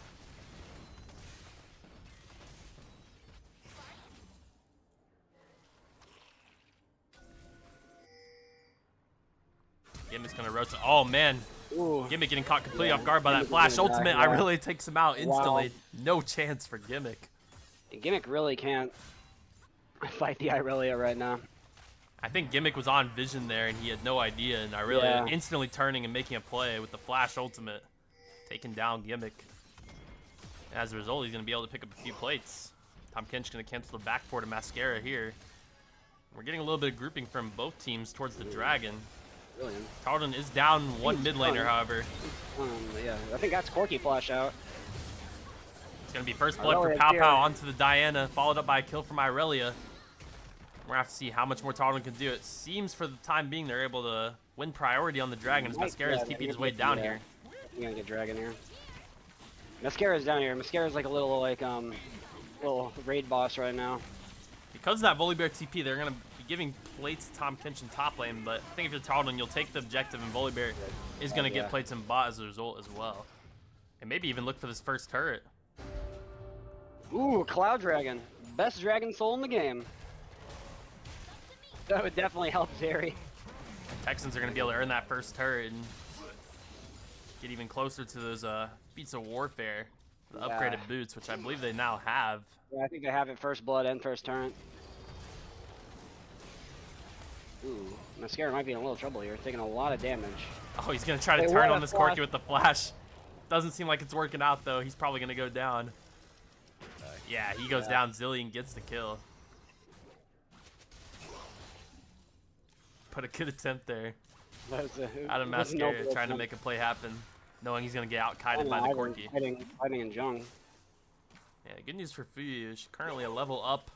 Gimmick's gonna rotate. Oh man, Ooh. Gimmick getting caught completely Yeah, off guard by that Gimmick flash is gonna die, ultimate. yeah. Irelia takes him out instantly. No chance for Gimmick. Gimmick really can't fight the Irelia right now. I think Gimmick was on vision there and he had no idea, and Irelia instantly turning and making a play with the flash ultimate, taking down Gimmick. And as a result, he's gonna be able to pick up a few plates. Tom Kench gonna cancel the backport of Mascara here. We're getting a little bit of grouping from both teams towards the Dragon. Brilliant. Tarleton is down one mid laner, however. Yeah, I think that's Corky flash out. It's going to be first blood for Pow Pow onto the Diana, followed up by a kill from Irelia. We're going to have to see how much more Tarleton can do. It seems for the time being they're able to win priority on the Dragon as Mascara is keeping his way down here. You're going to get Dragon here. Mascara's down here. Mascara's like a little, little raid boss right now. Because of that Volibear TP, they're going to be giving plates to Tom Kinch in top lane, but I think if you're Tarleton, you'll take the objective, and Volibear is going to get plates in bot as a result as well. And maybe even look for this first turret. Ooh, Cloud Dragon. Best Dragon Soul in the game. That would definitely help Zeri. Texans are going to be able to earn that first turret and get even closer to those Beats of Warfare, the upgraded boots, which I believe they now have. Yeah, I think they have it first blood and first turret. Ooh, Mascara might be in a little trouble here, taking a lot of damage. Oh, he's going to try to turn on this Corky with the flash. Doesn't seem like it's working out, though. He's probably going to go down. Yeah, he goes down. Zillion gets the kill. Put a good attempt there. Out of Mascara, trying to make a play happen, knowing he's going to get out-kited by the Corky. Fighting in Jung. Yeah, good news for Fuyu. She's currently a level up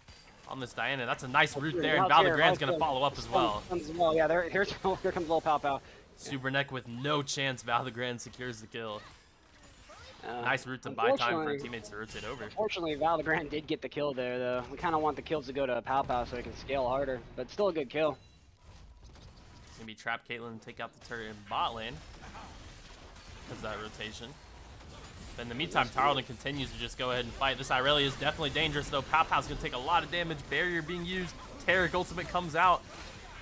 on this Diana. That's a nice route there, and Valdegrand's going to follow up as well. Yeah, here comes little Pow Pow. Superneck with no chance. Valdegrand secures the kill. Nice route to buy time for teammates to rotate over. Unfortunately, Valdegrand did get the kill there, though. We kind of want the kills to go to Pow Pow so he can scale harder, but still a good kill. It's going to be Trap Caitlyn and take out the turret in bot lane because of that rotation. But in the meantime, Tarleton continues to just go ahead and fight. This Irelia is definitely dangerous, though. Pow Pow's going to take a lot of damage. Barrier being used. Tarek ultimate comes out.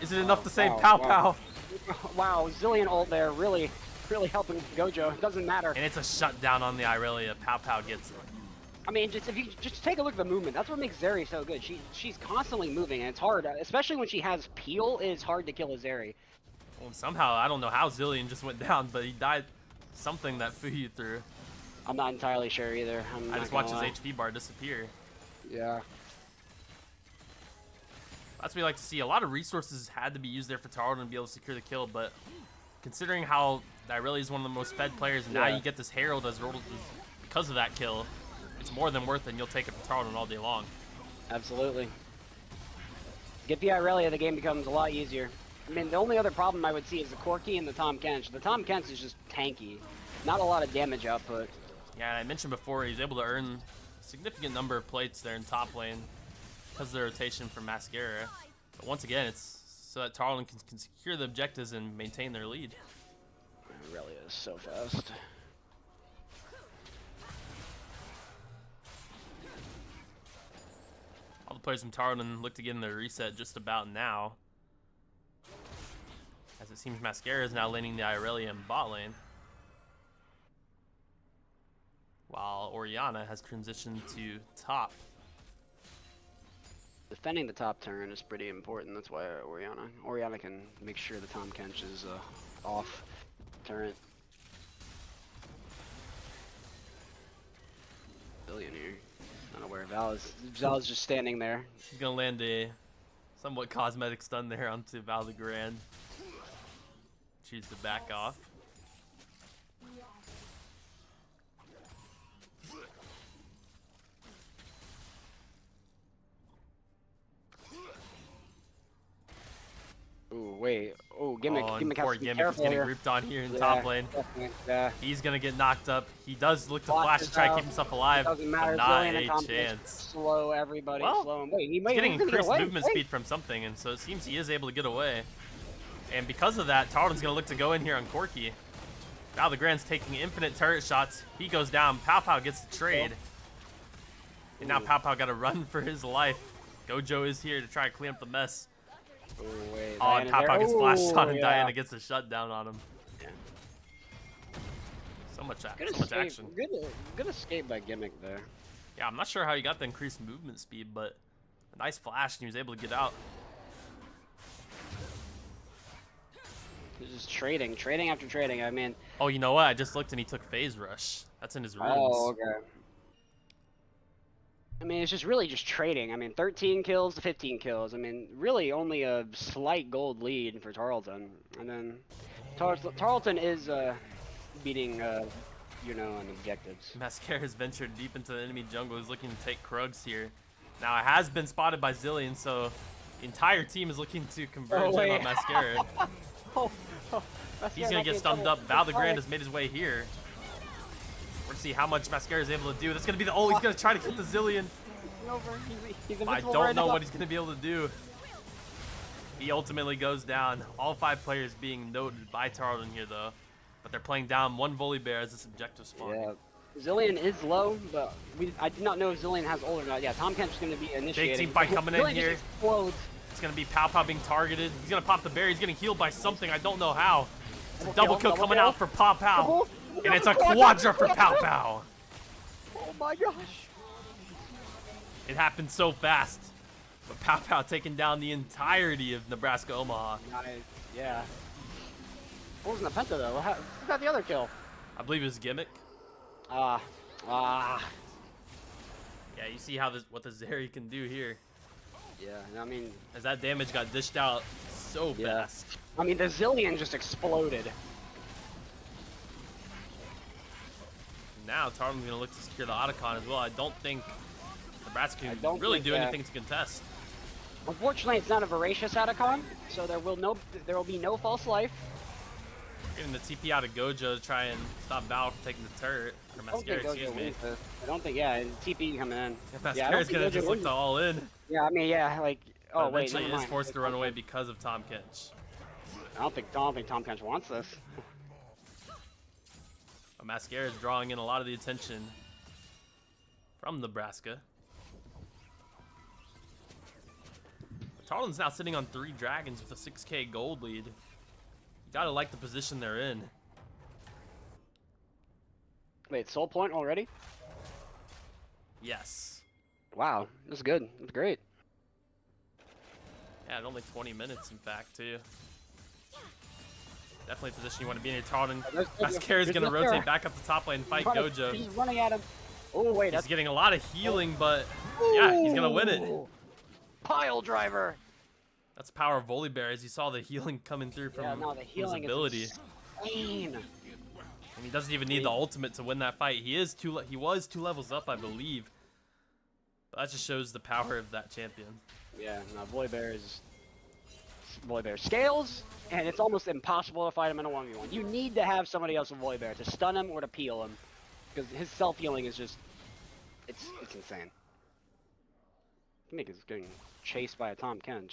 Is it enough to save Pow Pow? Wow, Zillion ult there, really helping Gojo. It doesn't matter. And it's a shutdown on the Irelia. Pow Pow gets it. I mean, if you just take a look at the movement, that's what makes Zeri so good. She's constantly moving, and it's hard, especially when she has Peel. It is hard to kill a Zeri. Well, somehow, I don't know how Zillion just went down, but he died something that Fuyu threw. I'm not entirely sure either. I just watched his HP bar disappear. Yeah. That's what we like to see. A lot of resources had to be used there for Tarleton to be able to secure the kill, but considering how Irelia is one of the most fed players, and now you get this Herald as because of that kill, it's more than worth it, and you'll take it for Tarleton all day long. Absolutely. Get the Irelia, the game becomes a lot easier. I mean, the only other problem I would see is the Corky and the Tom Kench. The Tom Kench is just tanky. Not a lot of damage output. Yeah, and I mentioned before, he's able to earn a significant number of plates there in top lane because of the rotation from Mascara. But once again, it's so that Tarleton can secure the objectives and maintain their lead. Irelia is so fast. All the players from Tarleton look to get in their reset just about now, as it seems Mascara is now laning the Irelia in bot lane, while Orianna has transitioned to top. Defending the top turn is pretty important. That's why Orianna can make sure the Tom Kench is off turret. Billion here. Unaware. Val is just standing there. He's gonna land a somewhat cosmetic stun there onto Valdegrand. Choose to back off. Ooh, wait. Oh, Gimmick has poor to be Gimmick is careful getting here. grouped on here in top lane. Yeah. He's gonna get knocked up. He does look to flash to try to keep himself alive, Doesn't matter. but not Zillion and a chance. Slow everybody. Well, slow him. Wait, he's getting gonna get increased away. movement speed from something, and so it seems he is able to get away. And because of that, Tarleton's gonna look to go in here on Corky. Valdegrand's taking infinite turret shots. He goes down. Pow Pow gets the trade. And now Pow Pow got to run for his life. Gojo is here to try to clean up the mess. Oh, wait. Oh, and Pow gets flashed on, and yeah. Diana gets a shutdown on him. Yeah. So much Good action. Good escape by Gimmick there. Yeah, I'm not sure how he got the increased movement speed, but a nice flash, and he was able to get out. He's just trading after trading. I mean. Oh, you know what? I just looked, and he took phase rush. That's in his runes. Oh, okay. I mean, it's just really just trading. I mean, 13 kills to 15 kills. I mean, really only a slight gold lead for Tarleton. And then Tarleton is beating, you know, on objectives. Mascara has ventured deep into the enemy jungle. He's looking to take Krugs here. Now, it has been spotted by Zillion, so the entire team is looking to converge in on Mascara. He's going to get stunned up. Val the Grand has made his way here. We're going to see how much Mascara is able to do. That's going to be the ult. He's going to try to get the Zillion. I don't know what he's going to be able to do. He ultimately goes down. All 5 players being noted by Tarleton here, though. But they're playing down one Volibear as this objective spawn. Yeah. Zillion is low, but I did not know if Zillion has ult or not. Yeah, Tom Kemp's going to be initiating. Big team fight coming in here. Just explodes. It's going to be Pow being targeted. He's going to pop the berry. He's getting healed by something. I don't know how. It's a double kill coming out for Pow. And it's a quadra for Pow. Oh my gosh. It happened so fast. But Pow taking down the entirety of Nebraska Omaha. Nice. Yeah. What was in the penta though? Who got the other kill? I believe it was Gimmick. Yeah, you see how what the Zeri can do here. Yeah, I mean, as that damage got dished out so fast. I mean, the Zillion just exploded. Now Tarleton's gonna look to secure the Otacon as well. I don't think Nebraska can really do anything to contest. Unfortunately, it's not a voracious Otacon, so there will be no false life. Getting the TP out of Gojo to try and stop Val from taking the turret. Or Mascara, excuse me. I don't think, yeah, TP coming in. Yeah, Mascara's gonna just look to all in. Yeah, I mean, yeah, like, oh wait, eventually is forced to run away because of Tom Kench. I don't think Tom Kench wants this. But Mascara is drawing in a lot of the attention from Nebraska. Tarleton's now sitting on 3 dragons with a 6K gold lead. You gotta like the position they're in. Wait, soul point already? Yes. Wow, that's good. That's great. Yeah, only 20 minutes, in fact, too. Definitely a position you want to be in. Tarleton. Mascara's gonna rotate back up the top lane and fight Gojo. He's running at him. Oh wait, he's getting a lot of healing, but yeah, he's gonna win it. Pile driver. That's the power of Volibear, as you saw the healing coming through from his ability. Insane. And he doesn't even need the ultimate to win that fight. He was 2 levels up, I believe. But that just shows the power of that champion. Yeah, no, Volibear scales, and it's almost impossible to fight him in a 1v1. You need to have somebody else with Volibear to stun him or to peel him, because his self-healing is just, it's insane. Gimmick is getting chased by a Tom Kench.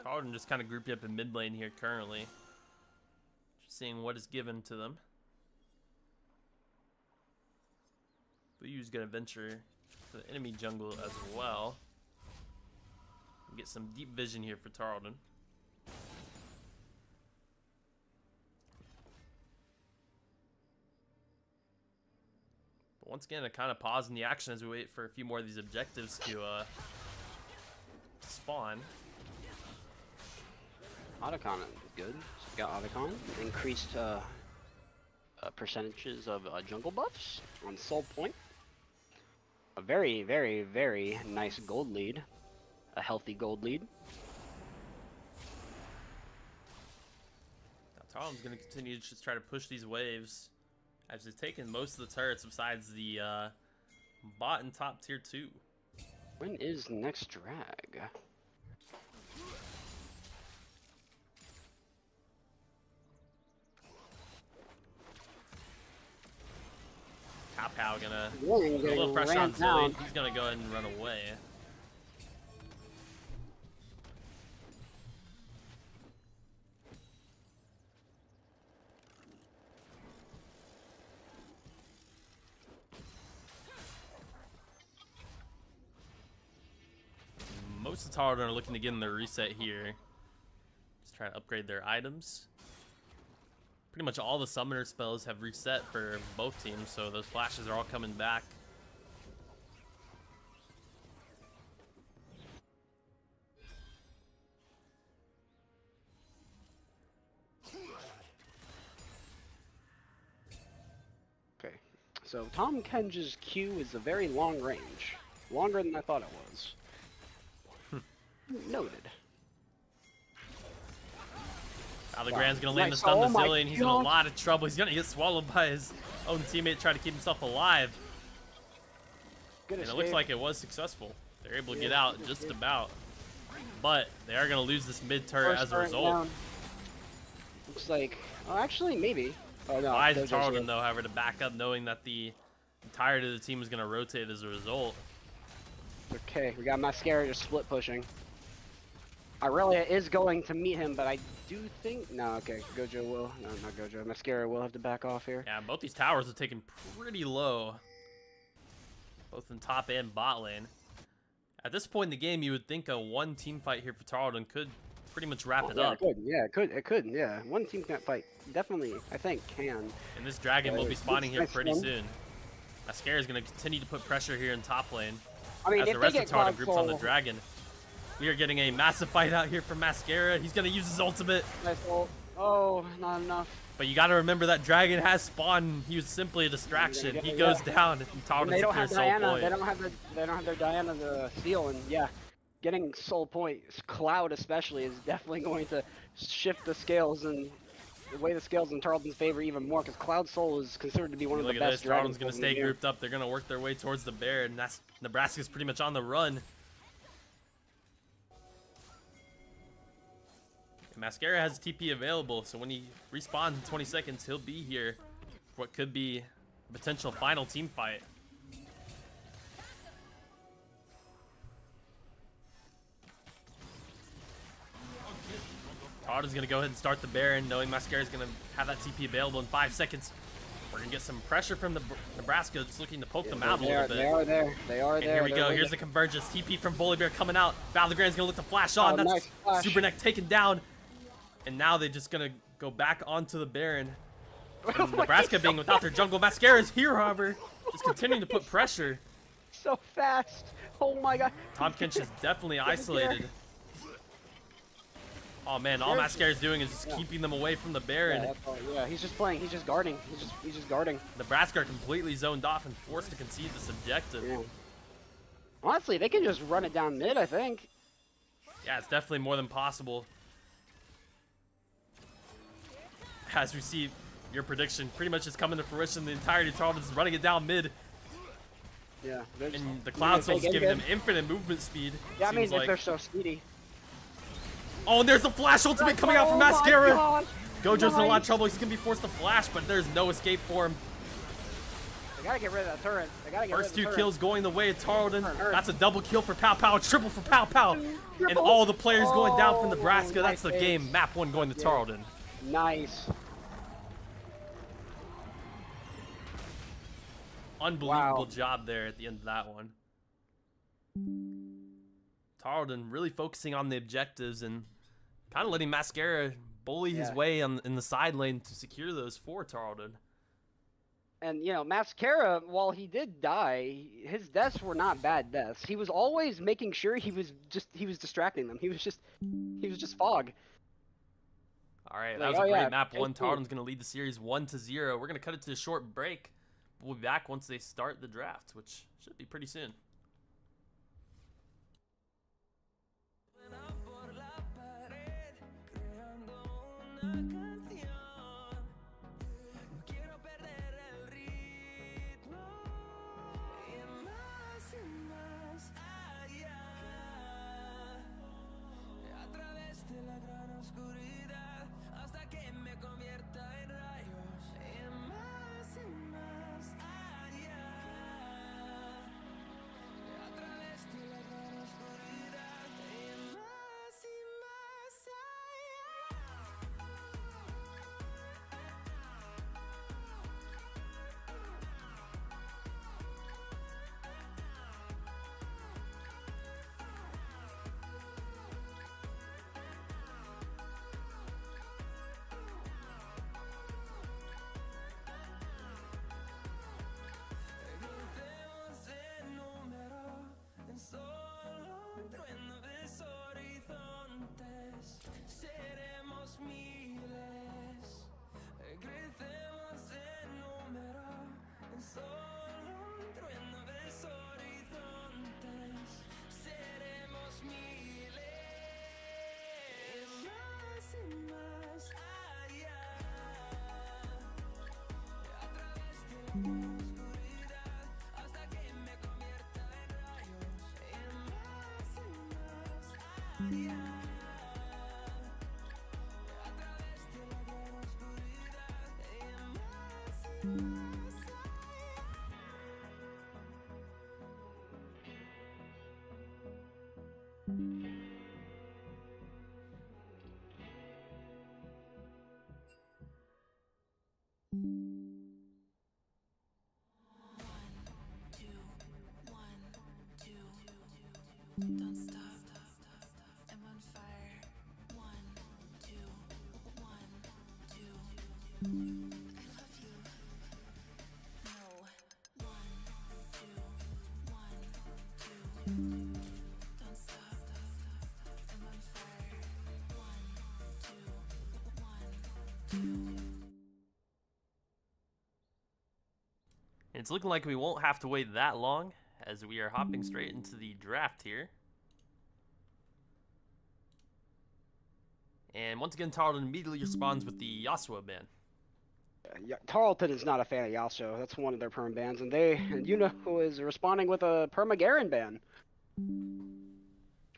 Tarleton just kind of grouped up in mid lane here currently. Just seeing what is given to them. Buyu's going to venture to the enemy jungle as well. And get some deep vision here for Tarleton. But once again, a kind of pause in the action as we wait for a few more of these objectives to spawn. Otacon is good. So got Otacon. Increased percentages of jungle buffs on Soul Point. A very, very, very nice gold lead. A healthy gold lead. Now Tarleton's going to continue to just try to push these waves as they've taken most of the turrets besides the bot in top tier 2. When is next drag? Pow gonna put a little pressure on Zillion. He's gonna go ahead and run away. Most of Tarleton are looking to get in their reset here. Just trying to upgrade their items. Pretty much all the summoner spells have reset for both teams, so those flashes are all coming back. Okay, so Tom Kenge's Q is a very long range. Longer than I thought it was. Noted. Legrand's gonna land the stun to Zillion. He's in a lot of trouble. He's gonna get swallowed by his own teammate trying to keep himself alive. Good and it looks like it was successful. They're able to get out just about. But they are gonna lose this mid turret as a result. Looks like, oh, actually, maybe. Oh, no, Why is Tarleton, though, however, to back up knowing that the entirety of the team is gonna rotate as a result? Okay, we got Mascara just split pushing. Aurelia is going to meet him, but I do think... No, okay, Gojo will. No, not Gojo. Mascara will have to back off here. Yeah, both these towers are taken pretty low. Both in top and bot lane. At this point in the game, you would think a one team fight here for Tarleton could pretty much wrap it up. It could, yeah. One team fight definitely, I think, can. And this dragon will be spawning here pretty soon. Mascara is going to continue to put pressure here in top lane. I mean, as the rest of Tarleton groups on the dragon. We are getting a massive fight out here from Mascara. He's going to use his ultimate. Nice ult. Oh, not enough. But you got to remember that dragon has spawned. He was simply a distraction. He goes down, and Tarleton secures soul point. They don't have their Diana to steal, and yeah, getting soul point, Cloud especially, is definitely going to shift the scales and weigh the scales in Tarleton's favor even more, because Cloud Soul is considered to be one of the best. Look at this. Tarleton's going to stay grouped up. They're going to work their way towards the Barrett, and that's Nebraska's pretty much on the run. Mascara has TP available, so when he respawns in 20 seconds, he'll be here for what could be a potential final team fight. Tarleton's going to go ahead and start the Baron, knowing Mascara's going to have that TP available in 5 seconds. We're going to get some pressure from the Nebraska, just looking to poke them out a little bit. They are there. And here we go. Here's the convergence. TP from Volibear coming out. Battleground's going to look to flash on. That's nice flash. Super Neck taken down. And now they're just going to go back onto the Baron. And Nebraska being without their jungle. Mascara's here, however, just continuing to put pressure. So fast. Oh my god. Tom Kench is definitely isolated. Oh man, all Mascara's doing is just keeping them away from the Baron. Yeah, he's just playing. He's just guarding. He's just guarding. Nebraska are completely zoned off and forced to concede this objective. Yeah. Honestly, they can just run it down mid, I think. Yeah, it's definitely more than possible. As we see, your prediction pretty much is coming to fruition. The entirety of Tarleton is running it down mid. Yeah. And the Cloud Soul is giving them infinite movement speed. Yeah, I mean, they're so speedy. Oh, and there's the flash ultimate coming out from Mascara. Gojo's in a lot of trouble. He's going to be forced to flash, but there's no escape for him. They got to get rid of that turret. First two kills going the way of Tarleton. That's a double kill for Pow Pow, a triple for Pow Pow. And all the players going down from Nebraska. That's the game. Map 1 going to Tarleton. Nice. Unbelievable job there at the end of that one. Tarleton really focusing on the objectives and kind of letting Mascara bully his way in the side lane to secure those for Tarleton. And, you know, Mascara, while he did die, his deaths were not bad deaths. He was always making sure he was distracting them. He was just fog. All right, that was a great map 1. Tarleton's going to lead the series 1-0. We're going to cut it to a short break. We'll be back once they start the draft, which should be pretty soon. Don't stop. I'm on fire. 1, 2, 1, 2. I love you. No. 1, 2, 1, 2. Don't stop. I'm on fire. 1, 2, 1, 2. It's looking like we won't have to wait that long, as we are hopping straight into the draft here. And once again, Tarleton immediately responds with the Yasuo ban. Yeah, Tarleton is not a fan of Yasuo. That's one of their perm bans, and who is responding with a perma-Garen ban.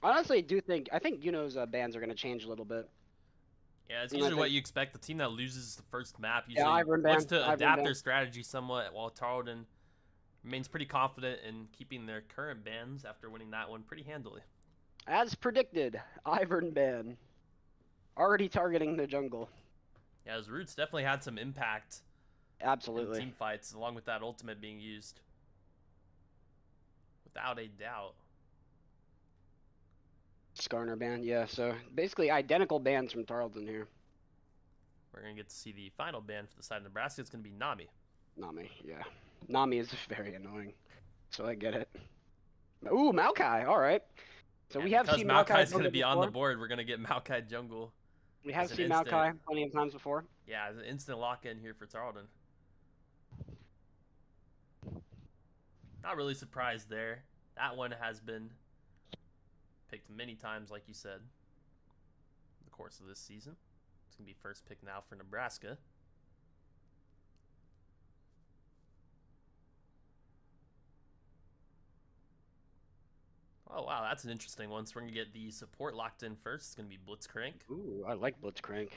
Honestly, I think Yuno's bans are going to change a little bit. Yeah, it's usually what you expect. The team that loses the first map usually Ivern ban. looks to Ivern adapt ban. their strategy somewhat, while Tarleton remains pretty confident in keeping their current bans after winning that one pretty handily. As predicted, Ivern ban. Already targeting the jungle. Yeah, his roots definitely had some impact Absolutely. in team fights, along with that ultimate being used. Without a doubt. Skarner ban, yeah, so basically identical bans from Tarleton here. We're going to get to see the final ban for the side of Nebraska. It's going to be Nami. Nami, yeah. Nami is very annoying, so I get it. Ooh, Maokai, alright. So we have seen Maokai Maokai's going to be before. on the board. We're going to get Maokai jungle. We have seen Maokai plenty of times before. Yeah, it's an instant lock-in here for Tarleton. Not really surprised there. That one has been picked many times, like you said, in the course of this season. It's going to be first pick now for Nebraska. Oh, wow, that's an interesting one. So we're going to get the support locked in first. It's going to be Blitzcrank. Ooh, I like Blitzcrank.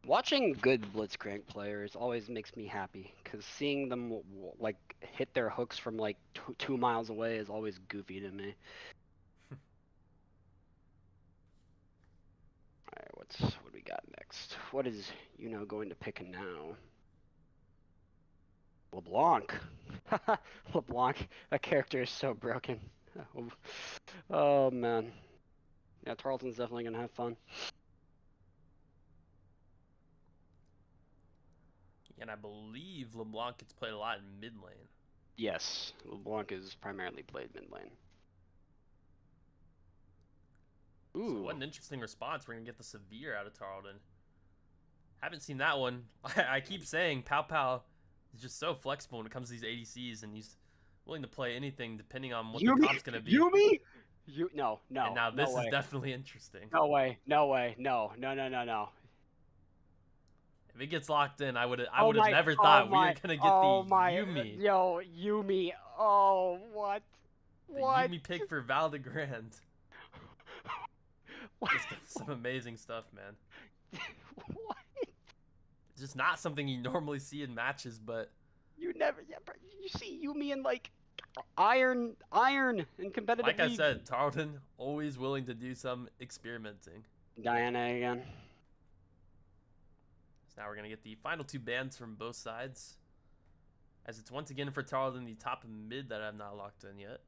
Watching good Blitzcrank players always makes me happy, because seeing them like hit their hooks from like 2 miles away is always goofy to me. Alright, what do we got next? What is going to pick now? LeBlanc. LeBlanc. That character is so broken. Oh man. Yeah, Tarleton's definitely gonna have fun. And I believe LeBlanc gets played a lot in mid lane. Yes, LeBlanc is primarily played mid lane. Ooh. So what an interesting response. We're going to get the Severe out of Tarleton. Haven't seen that one. I keep saying Pow Pow is just so flexible when it comes to these ADCs, and he's willing to play anything depending on what the comp's going to be. Yumi? No. And now this is definitely interesting. No way. No. If it gets locked in, I would have never thought we were going to get the Yumi. Yo, Yumi. Oh, what? The Yumi pick for Valdegrande. Just some amazing stuff, man. What? It's just not something you normally see in matches, but You see Yumi in like iron in competitive like league. I said, Tarleton always willing to do some experimenting. Diana again. So now we're going to get the final 2 bans from both sides. As it's once again for Tarleton, the top and mid that I've not locked in yet.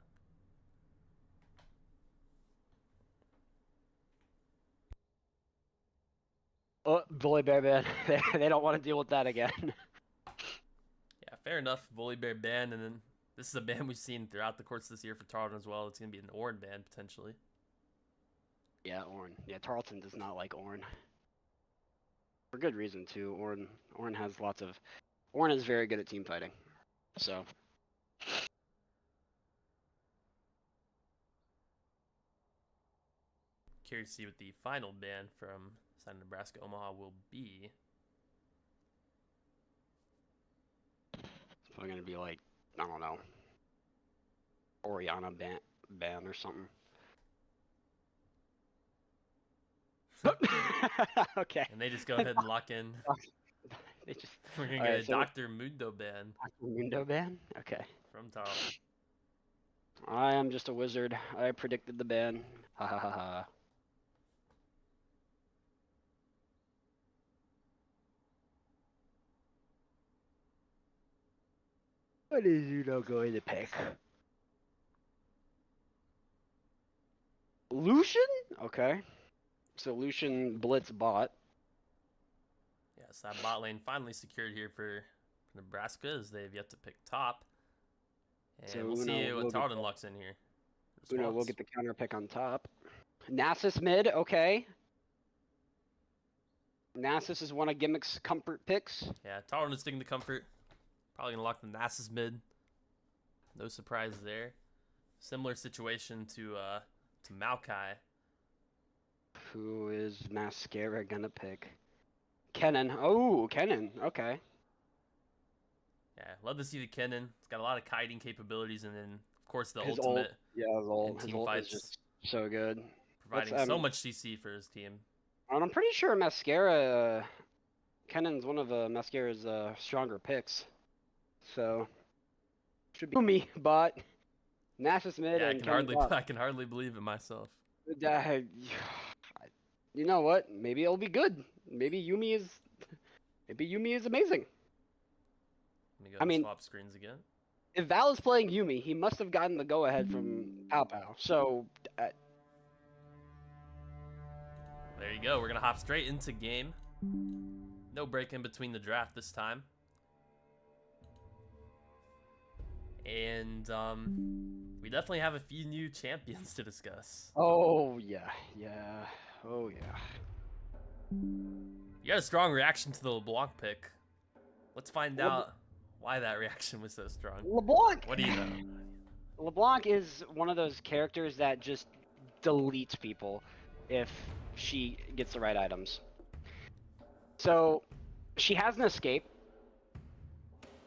Oh, Bully Bear ban. They don't want to deal with that again. Yeah, fair enough. Bully Bear ban, and then this is a ban we've seen throughout the course of this year for Tarleton as well. It's going to be an Ornn ban, potentially. Yeah, Ornn. Yeah, Tarleton does not like Ornn. For good reason, too. Ornn has lots of... Ornn is very good at team fighting. So... Curious to see what the final ban from side of Nebraska Omaha will be. It's probably gonna be like, I don't know, Oriana ban or something. Okay. And they just go ahead and lock in. They just. We're gonna All get right, a so Dr. Mundo ban Mundo ban. Okay. from Tarleton. I am just a wizard. I predicted the ban. Ha ha ha ha. What is Uno going to pick? Lucian? Okay. So Lucian Blitz bot. Yes, that bot lane finally secured here for Nebraska as they've yet to pick top. And So we'll see Uno will what get Tarleton lucks in here. Uno will Response. get the counter pick on top. Nasus mid, okay. Nasus is one of Gimmick's comfort picks. Yeah, Tarleton is sticking to comfort. Probably gonna lock the Nasus mid. No surprise there. Similar situation to Maokai. Who is Mascara gonna pick? Kennen. Oh, Kennen. Okay. Yeah, love to see the Kennen. It's got a lot of kiting capabilities, and then of course the His ultimate. ult, yeah, his ult, in his team ult is fights, just so good. providing so much CC for his team. And I'm pretty sure Mascara, Kennen's one of Mascara's stronger picks. So, should be me, bot. Nasus mid Yeah, and Kennen bot. I can hardly believe it myself. You know what? Maybe it'll be good. Maybe Yuumi is amazing. Let me go swap screens again. If Val is playing Yuumi, he must have gotten the go-ahead from Pow Pow. So, There you go. We're gonna hop straight into game. No break in between the draft this time. And we definitely have a few new champions to discuss. oh yeah. Oh yeah. You got a strong reaction to the LeBlanc pick. Let's find out why that reaction was so strong. LeBlanc. What do you know? LeBlanc is one of those characters that just deletes people if she gets the right items. So she has an escape.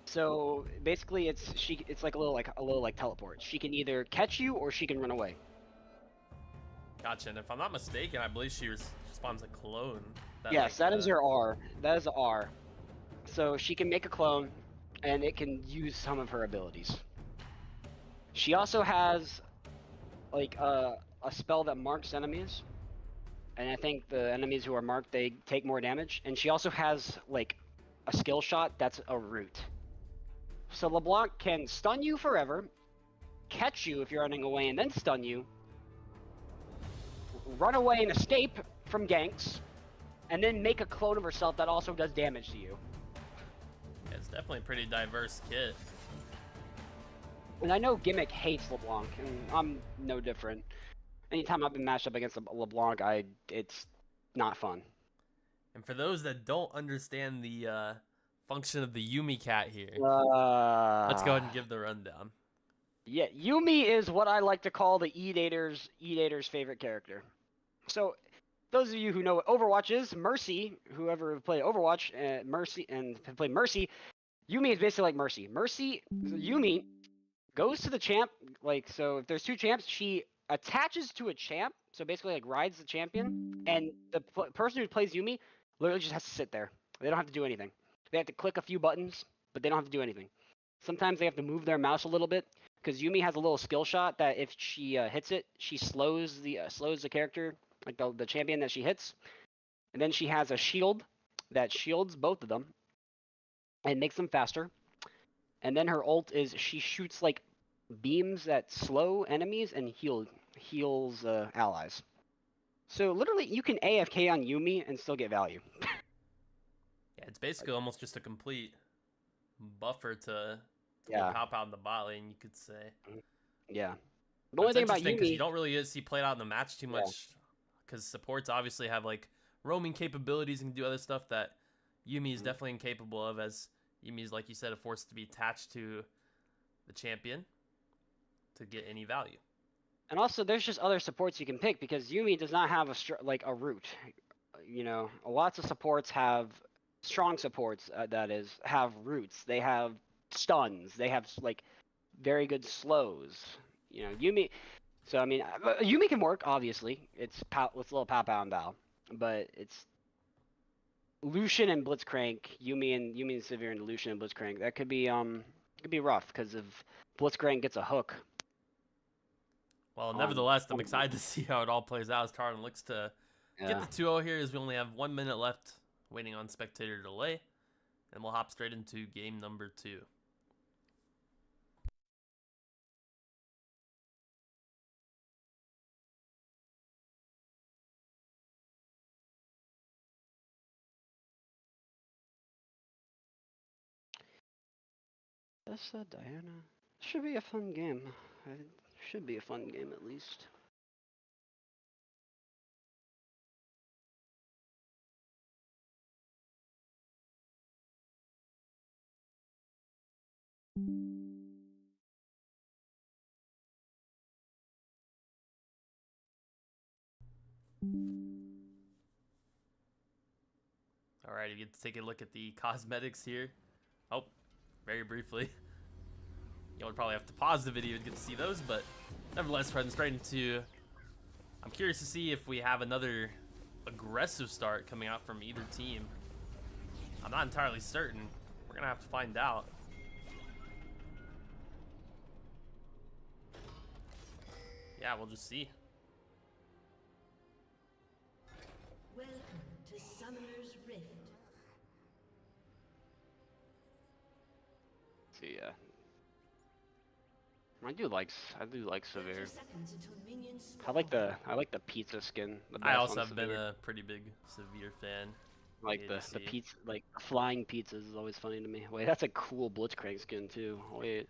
So basically, it's like a little teleport. She can either catch you or she can run away. Gotcha. And if I'm not mistaken, I believe she spawns a clone. Yes, that is her R. That is R. So she can make a clone, and it can use some of her abilities. She also has like a spell that marks enemies, and I think the enemies who are marked, they take more damage. And she also has like a skill shot that's a root. So LeBlanc can stun you forever, catch you if you're running away and then stun you, run away and escape from ganks, and then make a clone of herself that also does damage to you. Yeah, it's definitely a pretty diverse kit. And I know Gimmick hates LeBlanc, and I'm no different. Anytime I've been matched up against LeBlanc, it's not fun. And for those that don't understand the function of the Yuumi cat here, let's go ahead and give the rundown. Yeah, Yuumi is what I like to call the Edator's favorite character. So, those of you who know what Overwatch is, Mercy, whoever played Overwatch, Mercy, and played Mercy, Yuumi is basically like Mercy. Yuumi goes to the champ, like, so if there's two champs, she attaches to a champ, so basically like rides the champion, and the person who plays Yuumi literally just has to sit there. They don't have to do anything. They have to click a few buttons, but they don't have to do anything. Sometimes they have to move their mouse a little bit, because Yuumi has a little skill shot that if she hits it, she slows the character, like the champion that she hits. And then she has a shield that shields both of them and makes them faster. And then her ult is she shoots like beams that slow enemies and heals allies. So literally, you can AFK on Yuumi and still get value. Yeah, it's basically almost just a complete buffer to Yeah. pop out in the bot lane, you could say. Yeah. The But only it's thing about interesting 'cause Yuumi, you don't really see played out in the match too much, because supports obviously have like roaming capabilities and can do other stuff that Yuumi is definitely incapable of, as Yuumi is, like you said, a force to be attached to the champion to get any value. and also there's just other supports you can pick because Yuumi does not have a root. you know, lots of supports have strong supports. That is, have roots. They have stuns. They have like very good slows. You know, Yumi. So I mean, Yumi can work. Obviously, it's with a little pow pow and bow, but it's Lucian and Blitzcrank, Yumi and Sivir and Lucian and Blitzcrank. That could be rough because if Blitzcrank gets a hook. Well, nevertheless, I'm excited to see how it all plays out as Tarleton looks to get the 2-0 here as we only have 1 minute left, waiting on spectator delay, and we'll hop straight into game number 2. That's Diana. Should be a fun game. It should be a fun game at least. Alright, you get to take a look at the cosmetics here. Oh, very briefly. You would probably have to pause the video to get to see those, but nevertheless, friends, straight into... I'm curious to see if we have another aggressive start coming out from either team. I'm not entirely certain. We're gonna have to find out. Yeah, we'll just see. Welcome to Summoner's Rift. See, yeah. I do like Severe. I like the pizza skin. I also have been a pretty big Severe fan. Like the pizza, like flying pizzas is always funny to me. Wait, that's a cool Blitzcrank skin too. Wait.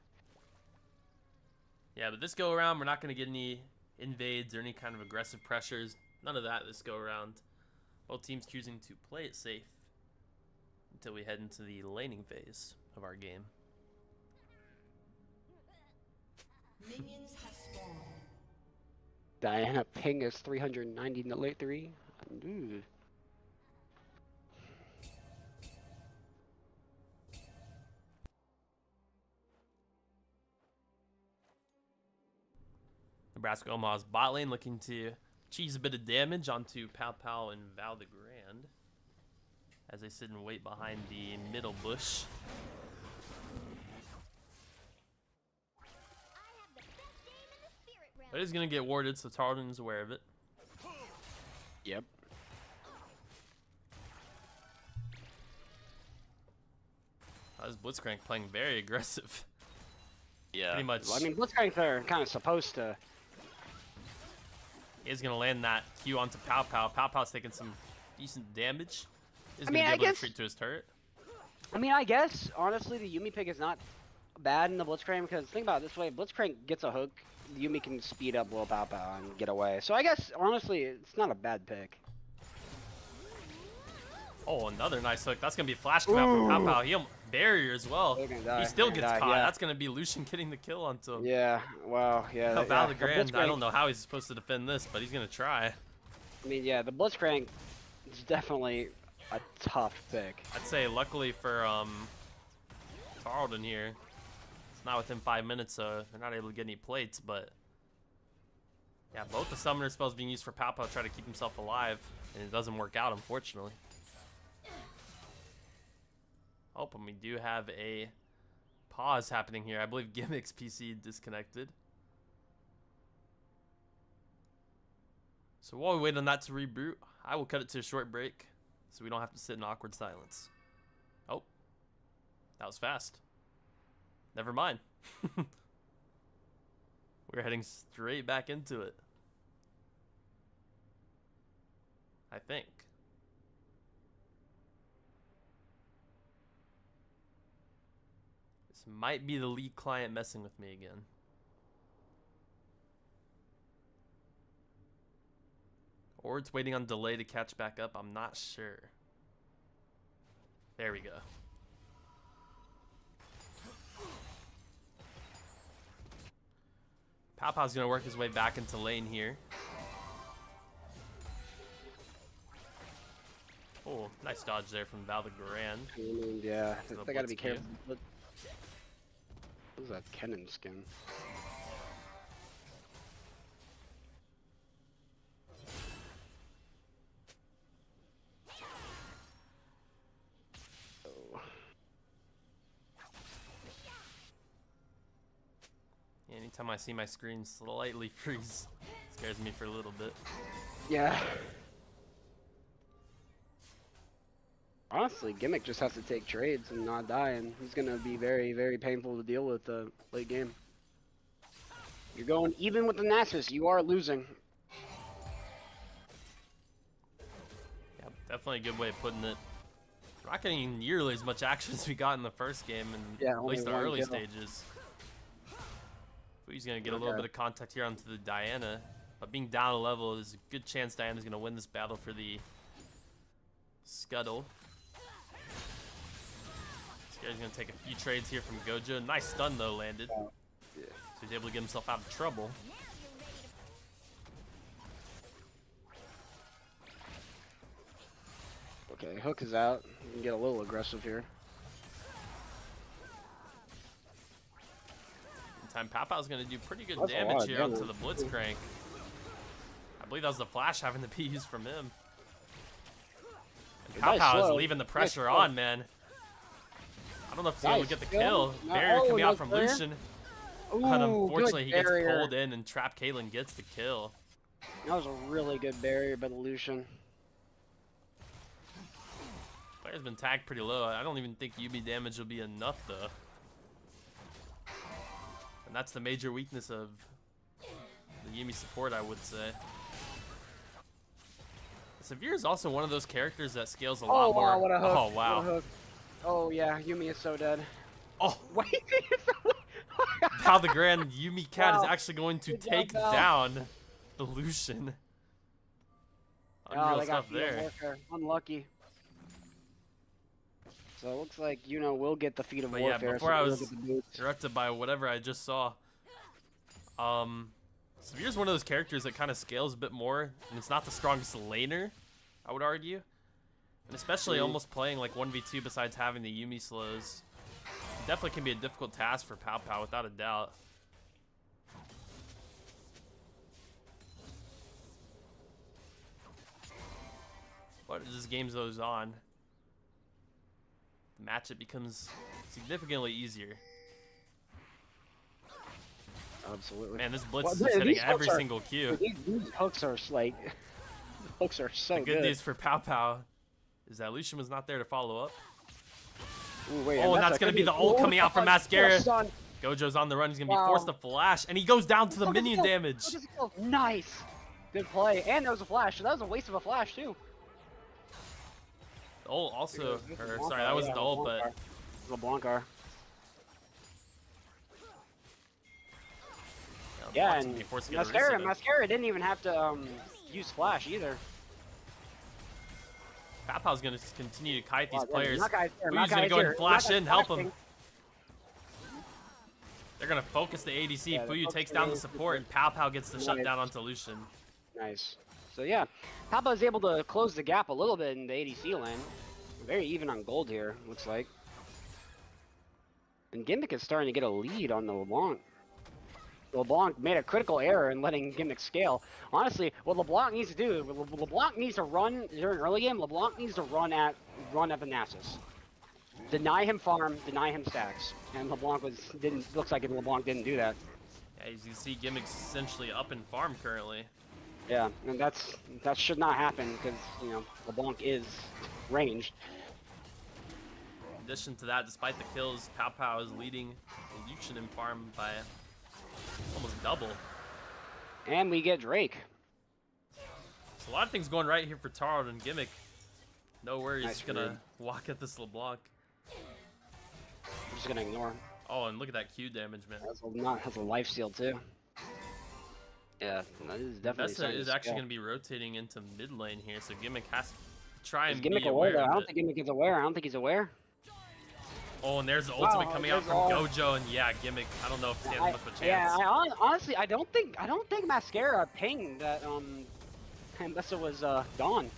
Yeah, but this go around, we're not going to get any invades or any kind of aggressive pressures. None of that this go around. Both teams choosing to play it safe until we head into the laning phase of our game. Minions have spawned. Diana ping is 390 in the late 3. Ooh. Nebraska Omaha's bot lane looking to cheese a bit of damage onto Pow Pow and Val the Grand as they sit and wait behind the middle bush. But it's going to get warded, so Tarleton's aware of it. Yep. That was Blitzcrank playing very aggressive. Yeah. Pretty much. Well, I mean, Blitzcranks are kind of supposed to. He's going to land that Q onto Pow Pow. Pow Pow's taking some decent damage. He's going to be able to retreat to his turret. I mean, I guess, honestly, the Yumi pick is not bad in the Blitzcrank because think about it this way. Blitzcrank gets a hook. Yumi can speed up Will Pow Pow and get away. So I guess, honestly, it's not a bad pick. Oh, another nice hook. That's going to be a flash come out from Pow Pow. He barrier as well. He still gets caught. Yeah. That's going to be Lucian getting the kill onto him. Yeah, wow, yeah. Val the Grand, I don't know how he's supposed to defend this, but he's going to try. I mean, yeah, the Blitzcrank is definitely a tough pick. I'd say luckily for Tarleton here, it's not within 5 minutes, so they're not able to get any plates, but yeah, both the summoner spells being used for Pow Pow to try to keep himself alive, and it doesn't work out, unfortunately. Oh, and we do have a pause happening here. I believe Gimmick's PC disconnected. So while we wait on that to reboot, I will cut it to a short break so we don't have to sit in awkward silence. Oh, that was fast. Never mind. We're heading straight back into it, I think. This might be the League client messing with me again. Or it's waiting on delay to catch back up. I'm not sure. There we go. Pow Pow's going to work his way back into lane here. Oh, nice dodge there from Valdegrand. Yeah, The they gotta be blitz careful. What is that Kennen skin? Yeah, anytime I see my screen slightly freeze, it scares me for a little bit. Yeah. Honestly, Gimmick just has to take trades and not die, and he's gonna be very, very painful to deal with late game. You're going even with the Nasus, you are losing. Yeah, definitely a good way of putting it. We're not getting nearly as much action as we got in the first game, and at least the early stages. Fui's gonna get a little bit of contact here onto the Diana, but being down a level, there's a good chance Diana's gonna win this battle for the Scuttle. This guy's gonna take a few trades here from Gojo. Nice stun though landed. So he's able to get himself out of trouble. Okay, Hook is out. You can get a little aggressive here. Meantime, Papa's gonna do pretty good damage here onto the Blitzcrank. I believe that was the flash having to be used from him. And Papa is leaving the pressure on, man. I don't know if he's able to get the kill. Barrier coming out from Lucian. But unfortunately, he gets pulled in, and Trap Caitlyn gets the kill. That was a really good barrier by the Lucian. Player's been tagged pretty low. I don't even think Yubi damage will be enough, though. And that's the major weakness of the Yuumi support, I would say. Severe is also one of those characters that scales a lot more. Wow, what a hook. Oh, wow. What a hook. Oh, yeah, Yuumi is so dead. Oh. Wait, Now the Grand Yuumi Cat is actually going to take down the Lucian. Unreal stuff there. Unlucky. So it looks like will get the feat of warfare. Yeah, before I was interrupted by whatever I just saw. Severe's one of those characters that kind of scales a bit more, and it's not the strongest laner, I would argue. And especially almost playing like 1v2 besides having the Yuumi slows. It definitely can be a difficult task for Pow Pow, without a doubt. But as this game goes on, the matchup becomes significantly easier. Absolutely. Man, this Blitz is hitting every single Q. These hooks are like, hooks are so good. The good news for Pow Pow is that Lucian was not there to follow up. Ooh, wait, and that's going to be the ult coming out from Mascara. Gojo's on the run. He's going to be forced to flash, and he goes down to the minion damage. Nice. Good play. And there was a flash. So that was a waste of a flash, too. The ult also, or sorry, that wasn't the ult, but LeBlanc. Yeah, and Mascara didn't even have to use flash either. Papaw's going to continue to kite these players. Fui's going to go and flash in, help him. They're going to focus the ADC. Yeah, Fuyu takes down the support, and Pow Pow gets the shutdown onto Lucian. Nice. So yeah, Pow Pow is able to close the gap a little bit in the ADC lane. Very even on gold here, looks like. And Gimmick is starting to get a lead on the LeBlanc. LeBlanc made a critical error in letting Gimmick scale. Honestly, what LeBlanc needs to do, LeBlanc needs to run during early game. LeBlanc needs to run at the Nasus. Deny him farm, deny him stacks, and LeBlanc looks like LeBlanc didn't do that. Yeah, as you can see, Gimmick's essentially up in farm currently. Yeah, and that should not happen because LeBlanc is ranged. In addition to that, despite the kills, Pow Pow is leading Lucian in farm by almost double. And we get Drake. So a lot of things going right here for Tarleton. Gimmick, no worries, nice gonna walk at this LeBlanc. I'm just gonna ignore him. Oh, and look at that Q damage, man. That's a life steal too. Yeah, that is definitely. Vesta is actually gonna be rotating into mid lane here, so Gimmick has to try and Gimmick be aware. I don't think Gimmick is aware. I don't think he's aware. Oh, and there's the ultimate coming out from Gojo, and yeah, Gimmick. I don't know if he has much of a chance. Yeah, honestly, I don't think Mascara pinged that Vesta was gone.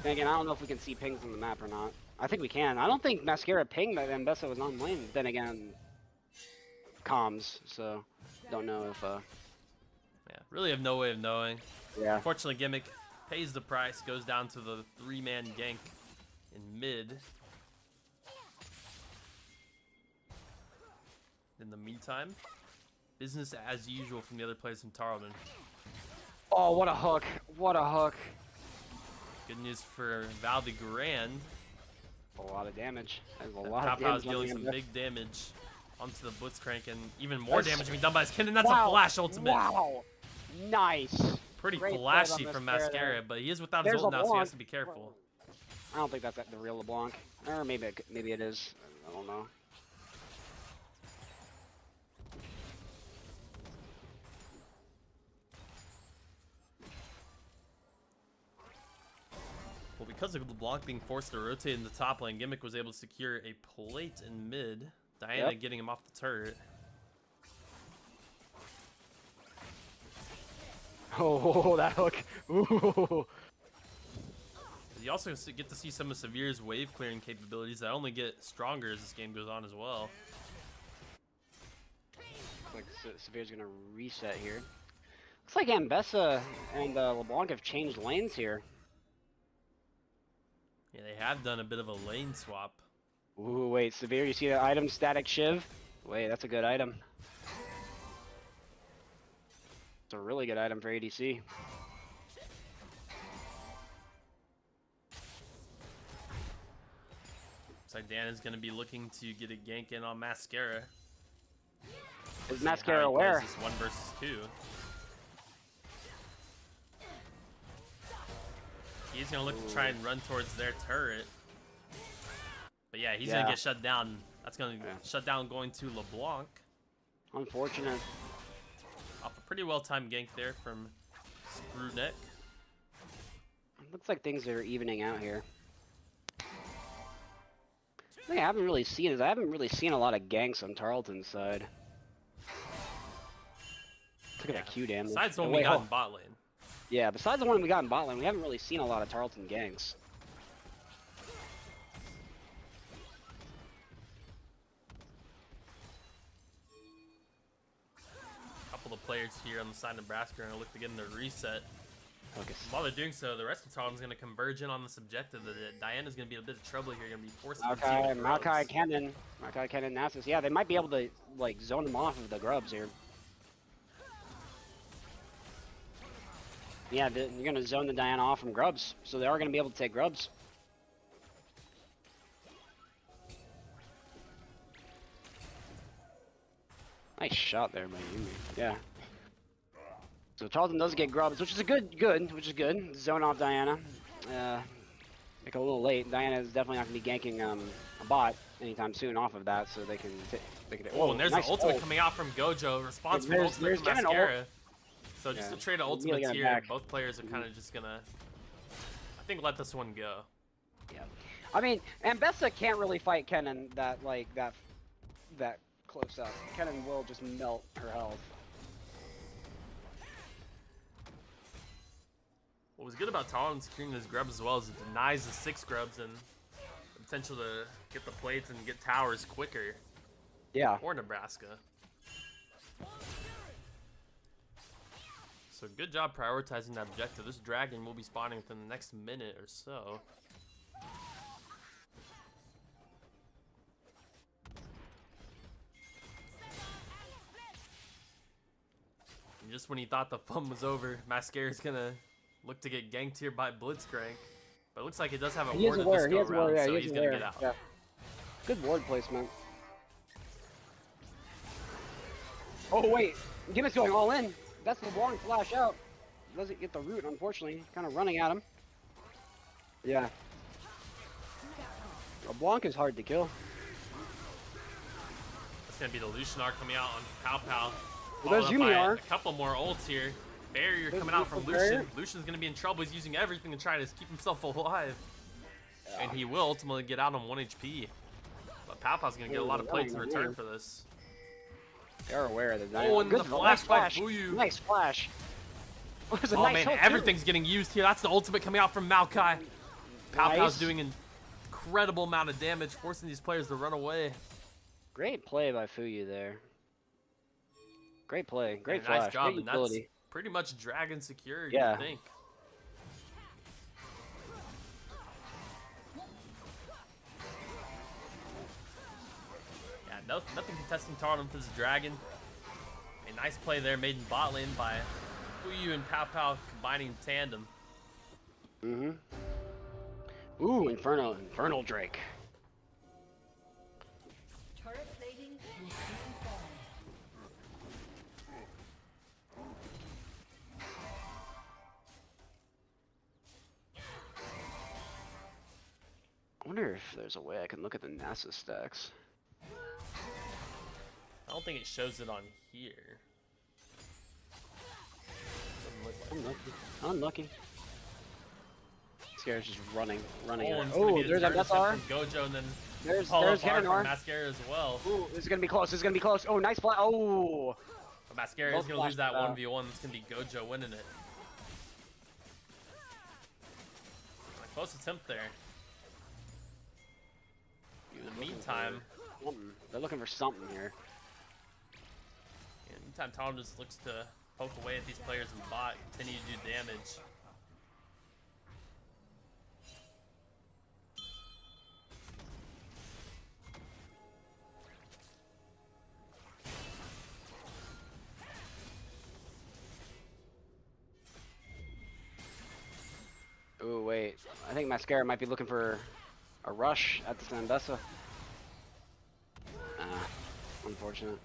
Then again, I don't know if we can see pings on the map or not. I think we can. I don't think Mascara pinged that Mbessa was on lane. Then again, comms, so don't know if Yeah, really have no way of knowing. yeah. Unfortunately, Gimmick pays the price, goes down to the 3-man gank in mid. In the meantime, business as usual from the other players from Tarleton. Oh, what a hook! What a hook! Good news for Val de Grand. A lot of damage. There's a That lot of Pao Pao's damage. dealing on some the big damage onto the Blitzcrank, and even more That's- damage being done by his Kindred. That's wow. a flash ultimate. Wow! Nice. Pretty Great play flashy by from Mascara Mascara, there. but he is without There's his ult now, so he LeBlanc. has to be careful. I don't think that's the real LeBlanc, or maybe it is. I don't know. Well, because of LeBlanc being forced to rotate in the top lane, Gimmick was able to secure a plate in mid. Diana Yep. getting him off the turret. Oh, that hook! Ooh. You also get to see some of Severe's wave clearing capabilities that only get stronger as this game goes on as well. Looks like Severe's gonna reset here. Looks like Mbessa and LeBlanc have changed lanes here. Yeah, they have done a bit of a lane swap. Ooh, wait, Severe, you see that item, Static Shiv? Wait, that's a good item. It's a really good item for ADC. Looks like Dan is going to be looking to get a gank in on Mascara. Is See Mascara how he plays aware? this 1 versus 2. He's going to look to try and run towards their turret. But yeah, he's going to get shut down. That's going to shut down going to LeBlanc. Unfortunate. Off a pretty well-timed gank there from Screwneck. Looks like things are evening out here. I haven't really seen a lot of ganks on Tarleton's side. Look at that Q damage. Besides the one Oh, we wait, got oh. in bot lane. Yeah, besides the one we got in bot lane, we haven't really seen a lot of Tarleton ganks. A couple of players here on the side of Nebraska are going to look to get in their reset. Focus. While they're doing so, the rest of Tarleton's going to converge in on this objective. Diana's going to be in a bit of trouble here. Going to be forced to concede with Maokai, grubs. Kennen, Nasus. Yeah, they might be able to like zone them off of the grubs here. Yeah, you're gonna zone the Diana off from grubs, so they are gonna be able to take grubs. Nice shot there by Yumi. Yeah. So Tarleton does get grubs, which is which is good. Zone off Diana. Make it a little late. Diana is definitely not gonna be ganking a bot anytime soon off of that, so they can. Oh, and there's nice an ultimate ult. coming out from Gojo. Response from There's ultimate from Gannon ult. Mascara. So just Yeah, to trade of really ultimates gonna here, back. both players are kind of just gonna, I think, let this one go. Yeah. I mean, Mbessa can't really fight Kennen that close up. Kennen will just melt her health. What was good about Tarleton securing this grub as well is it denies the 6 grubs and the potential to get the plates and get towers quicker Yeah. for Nebraska. So good job prioritizing that objective. This dragon will be spawning within the next minute or so. And just when he thought the fun was over, Mascara's gonna look to get ganked here by Blitzcrank. But it looks like it does have a He is ward aware. this He go is aware. around, Yeah, so he is he's aware. gonna get out. Yeah. Good ward placement. Oh wait, Gimmick's going all in. That's the long flash out. Doesn't get the root, unfortunately. Kind of running at him. Yeah. LeBlanc is hard to kill. That's gonna be the Lucianar coming out on Pow Pow. Well, there's Followed up by Yumiar. a couple more ults here. Barrier There's coming out from Barrier. Lucian. Lucian's gonna be in trouble. He's using everything to try to keep himself alive. And he will ultimately get out on 1 HP. But Pow Pow's gonna get a lot of plates in return for this. They're aware of the Oh, and good the flash by flash. Buyu. Nice flash. It was a Oh nice man, hook, too. everything's getting used here. That's the ultimate coming out from Maokai. Pow Pow's Nice. doing an incredible amount of damage, forcing these players to run away. Great play by Fuyu there. Great play. Great Yeah, flash. nice job, Great and that's utility. pretty much dragon secure, Yeah. you'd think. Yeah, nothing contesting Tarleton for this dragon. A nice play there made in bot lane by Fuyu and Pow Pow combining in tandem. Ooh, Infernal Drake. Turret plating will soon fall. I wonder if there's a way I can look at the NASA stacks. I don't think it shows it on here. Doesn't look like it. Unlucky. This guy's just running. Oh, and it's gonna Oh, be the there's a turn attempt SR. from Gojo, and then There's follow-up Heron from R. Mascara as well. Ooh, this is gonna be close. This is gonna be close. Oh, nice fly. Oh. But Mascara is Both gonna lose that flashed out. 1v1. It's gonna be Gojo winning it. A close attempt there. In the meantime, They're looking for something here. Tarleton just looks to poke away at these players in bot, continue to do damage. Oh wait, I think Mascara might be looking for a rush at the Sambessa. Unfortunate.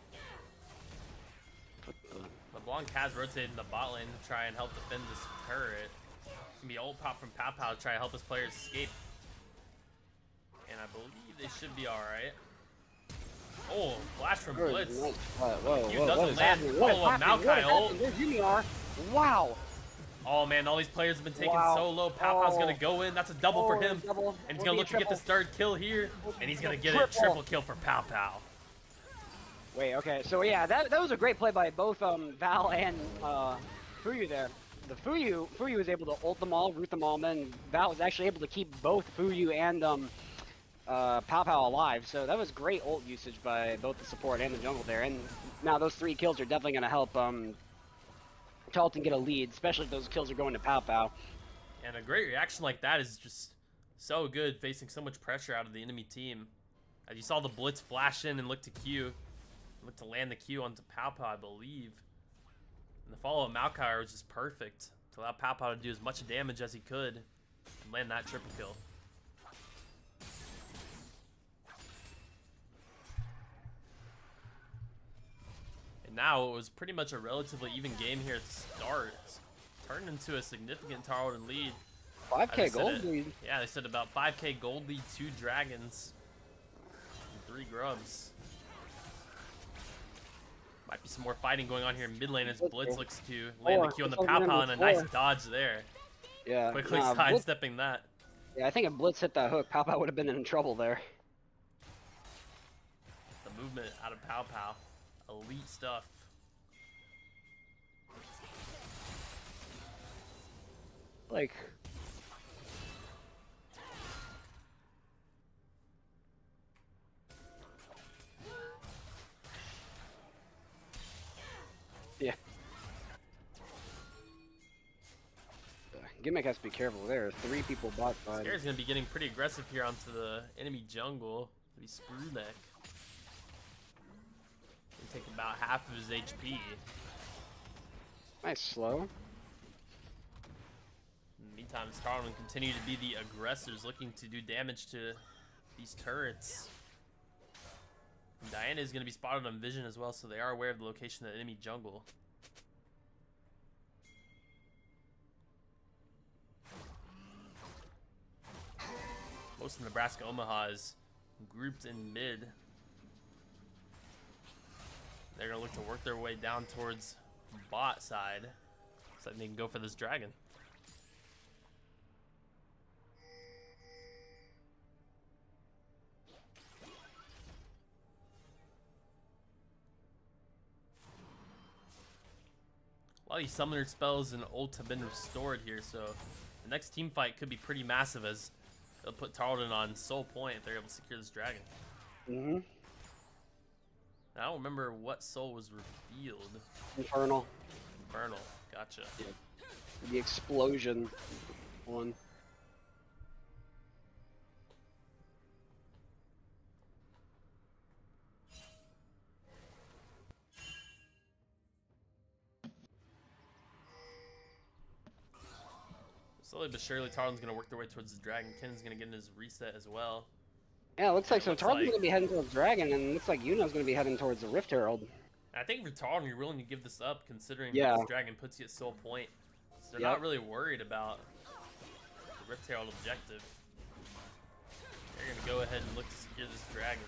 LeBlanc has rotated in the bot lane to try and help defend this turret. It's gonna be ult pop from Pow Pow to try to help his players escape. And I believe they should be alright. Oh, flash from Blitz. Whoa, Q what doesn't is land. happening? What is Follow-up happening? Maokai ult. What is happening? There's Yumiar. Wow. Oh man, all these players have been taken Wow. so low. Pow Pow's Oh. gonna go in. That's a double for him. Double. And he's Will gonna be look to get this third kill here. And he's gonna get a triple kill for Pow Pow. Wait, okay, so yeah, that was a great play by both Val and Fuyu there. The Fuyu was able to ult them all, root them all, and then Val was actually able to keep both Fuyu and Pow Pow alive. So that was great ult usage by both the support and the jungle there. And now those 3 kills are definitely gonna help Tarleton get a lead, especially if those kills are going to Pow Pow. And a great reaction like that is just so good, facing so much pressure out of the enemy team. As you saw the Blitz flash in and look to Q. Look to land the Q onto Pow Pow, I believe. And the follow of Maokai was just perfect to allow Pow Pow to do as much damage as he could and land that triple kill. And now it was pretty much a relatively even game here at the start. It's turned into a significant Tarleton lead. 5K As I said gold lead. Yeah, they said about 5K gold lead, 2 dragons, and 3 grubs. Might be some more fighting going on here in mid lane as Blitz looks to land the Q on the Pow Pow, and a nice dodge there. Yeah. Quickly Blitz, sidestepping that. yeah, I think if Blitz hit that hook, Pow Pow would have been in trouble there. The movement out of Pow Pow. Elite stuff. Like, yeah. Gimmick has to be careful. There are 3 people bot side. Scare's gonna be getting pretty aggressive here onto the enemy jungle. It'll be Screwneck. Gonna take about half of his HP. Nice slow. In the meantime, Tarleton will continue to be the aggressors, looking to do damage to these turrets. And Diana is going to be spotted on vision as well, so they are aware of the location of the enemy jungle. Most of Nebraska Omaha is grouped in mid. They're going to look to work their way down towards bot side so that they can go for this dragon. A lot of these summoner spells and ult have been restored here, so the next team fight could be pretty massive as It'll put Tarleton on sole point if they're able to secure this dragon. Mm-hmm. I don't remember what soul was revealed. Infernal. Infernal. Gotcha. Yeah. The explosion one. Slowly but surely, Tarleton's going to work their way towards the dragon. Ken's going to get in his reset as well. Yeah, it looks like looks Tarleton's like- going to be heading towards Dragon, and it looks like Yuno's going to be heading towards the Rift Herald. I think for Tarleton, you're willing to give this up, considering Yeah. that this dragon puts you at sole point. So they're Yep. not really worried about the Rift Herald objective. They're going to go ahead and look to secure this dragon.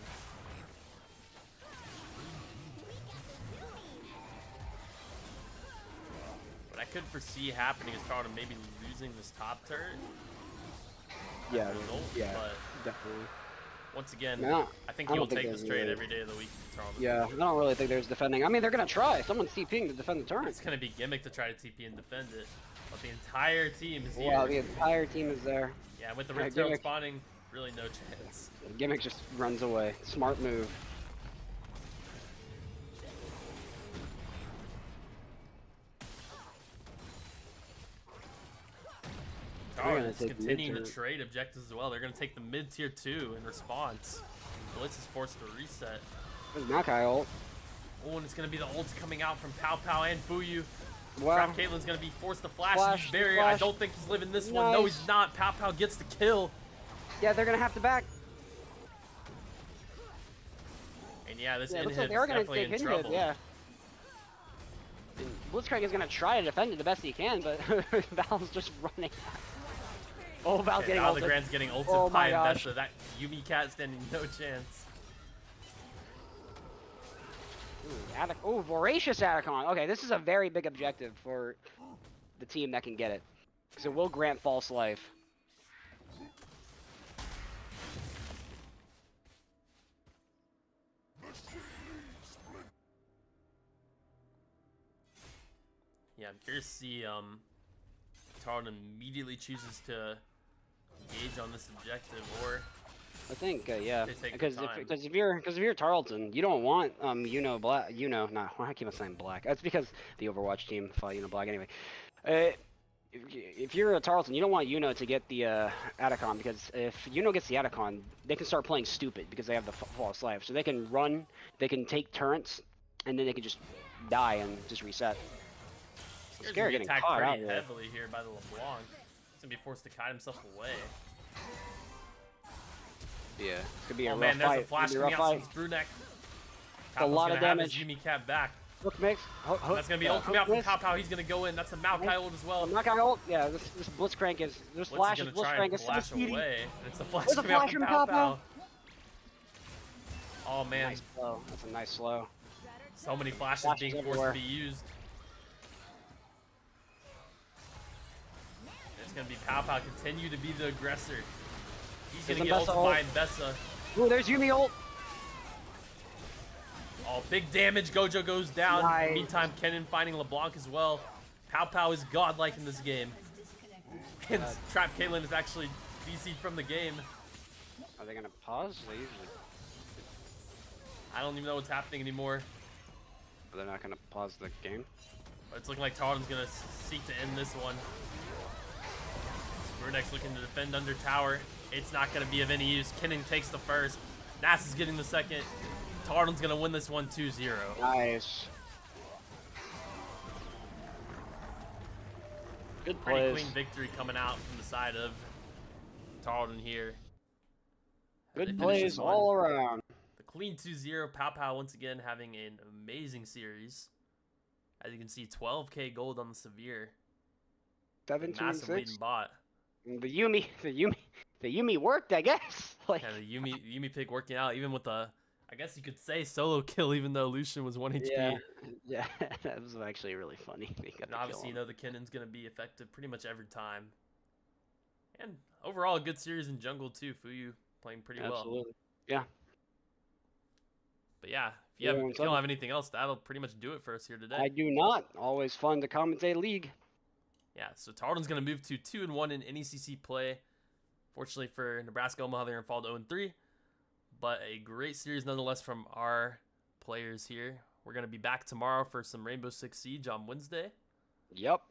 What I could foresee happening is Tarleton maybe losing this top turret. Yeah, Result, yeah, but definitely. once again, No, I think I he will don't think take this there's trade really- every day of the week. Tarleton. Yeah, I don't really think there's defending. I mean, they're going to try. Someone's TPing to defend the turret. It's going to be gimmick to try to TP and defend it. But the entire team is here. Wow, the entire team is there. Yeah, with the Yeah, Rift Herald Gimmick. spawning, really no chance. Gimmick just runs away. Smart move. Tarleton is take continuing to mid-turret. trade objectives as well. They're going to take the mid-tier 2 in response. Blitz is forced to reset. There's Makai ult. Oh, and it's going to be the ults coming out from Pow Pow and Fuyu. Wow. Trap Caitlin's going to be forced to flash, Flash, his barrier. flash. I don't think he's living this one. No, Nice. he's not. Pow Pow gets the kill. Yeah, they're going to have to back. And yeah, this Yeah, it inhib looks is like they're going to definitely take in into it, trouble. yeah. And Blitzcrank is going to try to defend it the best he can, but Val's just running. Oh, Val's And getting now ulted. the Grand's getting ulted Oh by my gosh. Bessa. That Yumi cat standing no chance. Oh, Voracious Atacon. Okay, this is a very big objective for the team that can get it. Because it will grant false life. Yeah, I'm curious to see Tarleton immediately chooses to engage on this objective, or I think, yeah, They take because their time. if you're Tarleton, you don't want Black. Nah, why I keep on saying Black? That's because the Overwatch team fought Black anyway. If you're a Tarleton, you don't want to get the Atacon, because if gets the Atacon, they can start playing stupid because they have the false life. So they can run, they can take turrets, and then they can just die and just reset. Scare's Scare gonna be getting attacked caught out pretty here. heavily here by the LeBlanc. He's gonna be forced to kite himself away. Yeah, it's gonna be a Oh rough man, there's fight. a flash It's gonna be coming a out rough from Brunec. A lot of damage. Yumi cat back. Hook mix. That's gonna be ult coming out from Pow Pow. He's gonna go in. That's a Maokai ult as well. Makai ult. Yeah, this Blitzcrank is. There's Blitz is flashes. gonna try Blitzcrank and is so flash speedy. away. And it's the flash There's a coming out flash from from Pow Pow Pow. Oh man, Nice slow. That's a nice slow. so many flashes Flashes being forced everywhere. to be used. It's gonna be Pow Pow continue to be the aggressor. He's There's gonna a get Bessa ulted by Bessa. Ooh, there's Yumi ult. Oh, big damage. Gojo goes down. Nice. Meantime, Kennen finding LeBlanc as well. Pow Pow is godlike in this game. And Trap Caitlyn is actually DC'd from the game. Are they gonna pause? They usually. I don't even know what's happening anymore. They're not gonna pause the game. But it's looking like Tarleton's gonna seek to end this one. Brunec's looking to defend under tower. It's not gonna be of any use. Kennen takes the first. Nass is getting the second. Tarleton's gonna win this one 2-0. Nice. Good Pretty plays. clean victory coming out from the side of Tarleton here. As they Good finish plays this one. all around. The clean 2-0. Pow Pow once again having an amazing series. As you can see, 12k gold on the Severe. 17-6. Massive leading bot. The Yumi worked, I guess. Like, Yeah, the Yumi pick working out, even with the, I guess you could say, solo kill, even though Lucian was 1 HP. yeah, that was actually really funny. They got And the obviously, kill you know the Kennen's going to be effective pretty much every time. And overall, a good series in jungle, too. Fuyu playing pretty on. well. Absolutely. Yeah. But yeah, if Yeah, you I'm don't telling have anything else, that'll pretty much do it for us here today. I do not. Always fun to commentate League. Yeah, so Tarleton's going to move to 2-1 in NECC play. Fortunately for Nebraska Omaha, they're fall to 0-3. But a great series nonetheless from our players here. We're going to be back tomorrow for some Rainbow Six Siege on Wednesday. Yep.